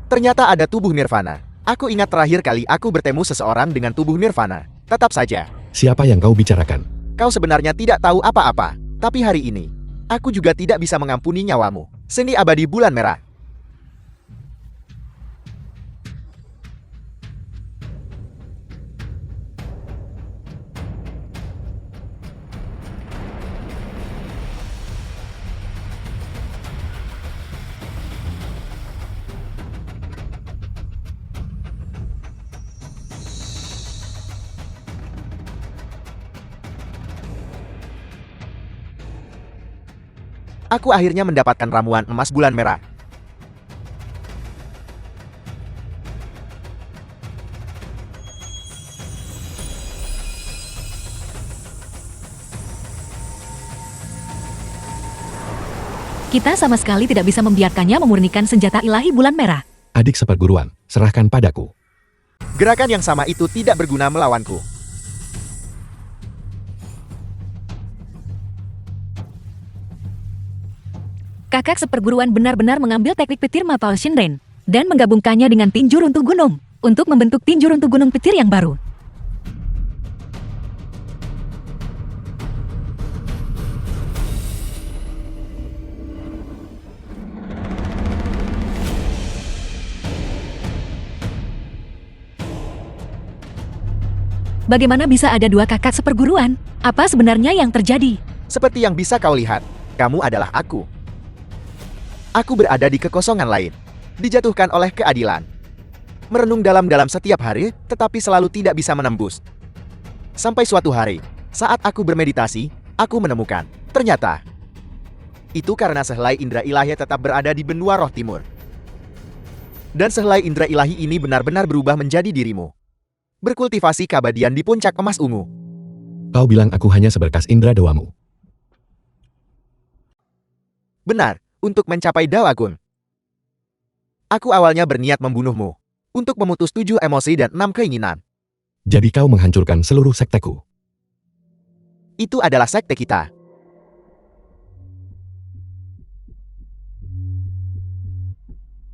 Ternyata ada tubuh Nirvana. Aku ingat terakhir kali aku bertemu seseorang dengan tubuh Nirvana. Tetap saja, Siapa yang kau bicarakan? kau sebenarnya tidak tahu apa-apa. Tapi hari ini, aku juga tidak bisa mengampuni nyawamu. Seni abadi bulan merah. Aku akhirnya mendapatkan ramuan emas bulan merah. Kita sama sekali tidak bisa membiarkannya memurnikan senjata ilahi bulan merah. Adik seperguruan, serahkan padaku. Gerakan yang sama itu tidak berguna melawanku. Kakak seperguruan benar-benar mengambil teknik petir Mapao Shinren dan menggabungkannya dengan tinju runtuh gunung untuk membentuk tinju runtuh gunung petir yang baru. Bagaimana bisa ada dua kakak seperguruan? Apa sebenarnya yang terjadi? Seperti yang bisa kau lihat, kamu adalah aku. Aku berada di kekosongan lain, dijatuhkan oleh keadilan. Merenung dalam-dalam setiap hari, tetapi selalu tidak bisa menembus. Sampai suatu hari, saat aku bermeditasi, aku menemukan, ternyata itu karena sehelai indera ilahi tetap berada di benua roh timur. Dan sehelai indera ilahi ini benar-benar berubah menjadi dirimu. Berkultivasi keabadian di puncak emas ungu. Kau bilang aku hanya seberkas indera dewamu. Benar, untuk mencapai Dao Agung. Aku awalnya berniat membunuhmu, untuk memutus 7 emosi dan 6 keinginan. Jadi kau menghancurkan seluruh sekteku. Itu adalah sekte kita.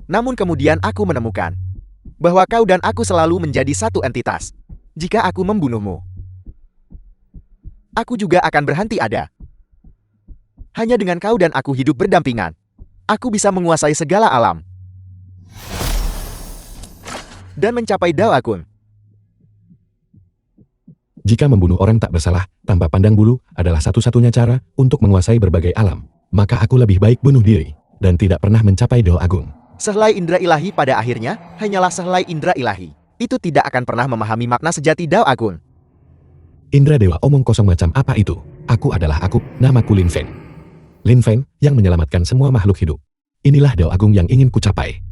Namun kemudian aku menemukan bahwa kau dan aku selalu menjadi satu entitas. Jika aku membunuhmu, aku juga akan berhenti ada. Hanya dengan kau dan aku hidup berdampingan, aku bisa menguasai segala alam dan mencapai Dao Agung. Jika membunuh orang tak bersalah tanpa pandang bulu adalah satu-satunya cara untuk menguasai berbagai alam, maka aku lebih baik bunuh diri dan tidak pernah mencapai Dao Agung. Sehelai indera ilahi pada akhirnya hanyalah sehelai indera ilahi. Itu tidak akan pernah memahami makna sejati Dao Agung. Indra dewa omong kosong macam apa itu? Aku adalah aku, namaku Lin Feng. Lin Feng yang menyelamatkan semua makhluk hidup. Inilah Dao Agung yang ingin kucapai.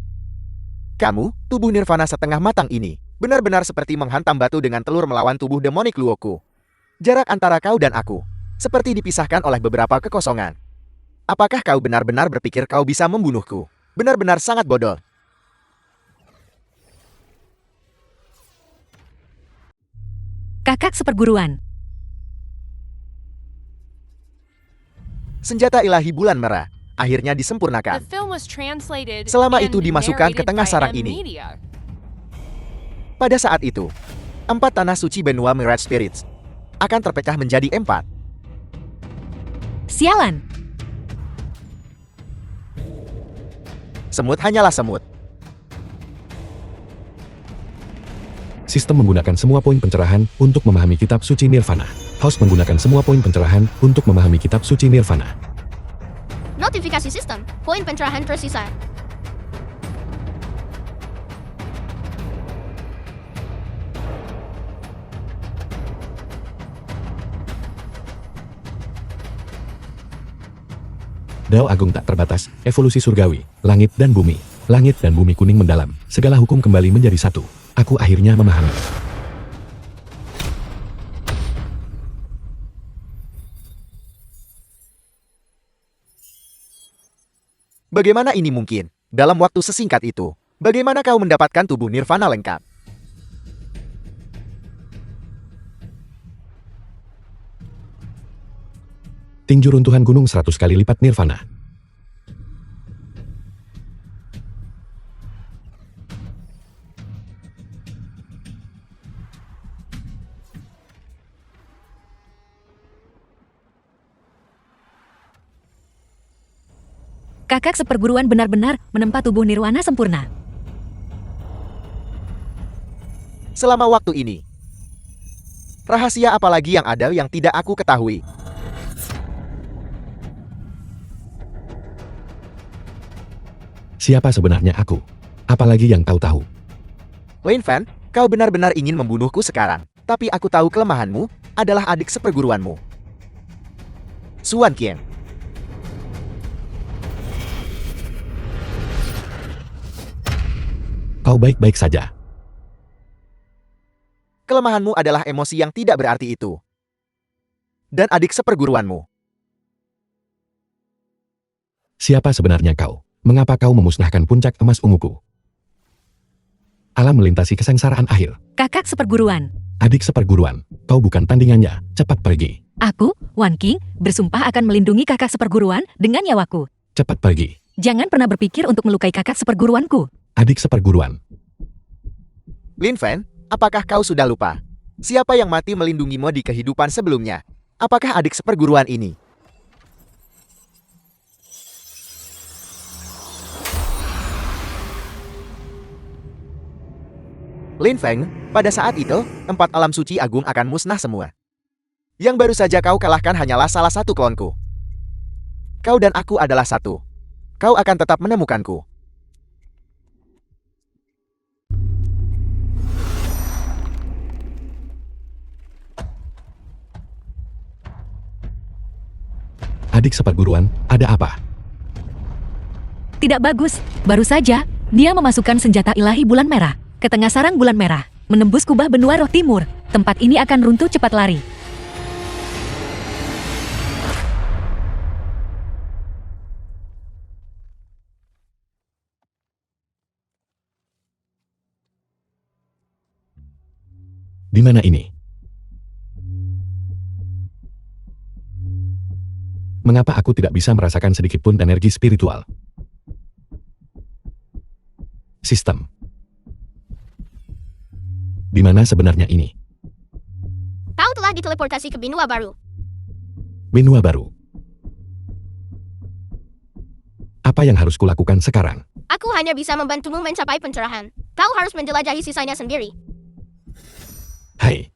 Kamu, tubuh nirvana setengah matang ini, benar-benar seperti menghantam batu dengan telur melawan tubuh demonik Luoku. Jarak antara kau dan aku, seperti dipisahkan oleh beberapa kekosongan. Apakah kau benar-benar berpikir kau bisa membunuhku? Benar-benar sangat bodoh. Kakak seperguruan. Senjata ilahi bulan merah akhirnya disempurnakan. Selama itu dimasukkan ke tengah sarang ini. Pada saat itu, 4 tanah suci benua Mirage Spirits akan terpecah menjadi 4. Sialan. Semut hanyalah semut. Sistem menggunakan semua poin pencerahan untuk memahami kitab suci Nirvana. Host menggunakan semua poin pencerahan untuk memahami kitab suci Nirvana. Notifikasi sistem, poin pencerahan tersisa. Dao Agung tak terbatas, evolusi surgawi, langit dan bumi. Langit dan bumi kuning mendalam, segala hukum kembali menjadi satu. Aku akhirnya memahami. Bagaimana ini mungkin? Dalam waktu sesingkat itu, bagaimana kau mendapatkan tubuh nirvana lengkap? Tinju runtuhan gunung 100 kali lipat Nirvana. Kakak seperguruan benar-benar menempa tubuh nirwana sempurna. Selama waktu ini, rahasia apa lagi yang ada yang tidak aku ketahui? Siapa sebenarnya aku? Apalagi yang kau tahu? Lin Fan, kau benar-benar ingin membunuhku sekarang. Tapi aku tahu kelemahanmu adalah adik seperguruanmu, Suan Qian. Kau baik-baik saja. Kelemahanmu adalah emosi yang tidak berarti itu. Dan adik seperguruanmu. Siapa sebenarnya kau? Mengapa kau memusnahkan puncak emas unguku? Alam melintasi kesengsaraan akhir. Kakak seperguruan. Adik seperguruan, kau bukan tandingannya, cepat pergi. Aku, Wan King, bersumpah akan melindungi kakak seperguruan dengan nyawaku. Cepat pergi. Jangan pernah berpikir untuk melukai kakak seperguruanku. Adik seperguruan, Lin Fen, apakah kau sudah lupa? Siapa yang mati melindungimu di kehidupan sebelumnya? Apakah adik seperguruan ini? Lin Feng, pada saat itu, 4 alam suci agung akan musnah semua. Yang baru saja kau kalahkan hanyalah salah satu klonku. Kau dan aku adalah satu. Kau akan tetap menemukanku. adik seperguruan, ada apa? Tidak bagus, baru saja, dia memasukkan senjata ilahi bulan merah ke tengah sarang bulan merah, menembus kubah benua roh timur. Tempat ini akan runtuh cepat lari. Di mana ini? Mengapa aku tidak bisa merasakan sedikit pun energi spiritual? Sistem. Di mana sebenarnya ini? Kau telah diteleportasi ke benua baru. Benua baru. Apa yang harus kulakukan sekarang? Aku hanya bisa membantumu mencapai pencerahan. Kau harus menjelajahi sisanya sendiri. Hai,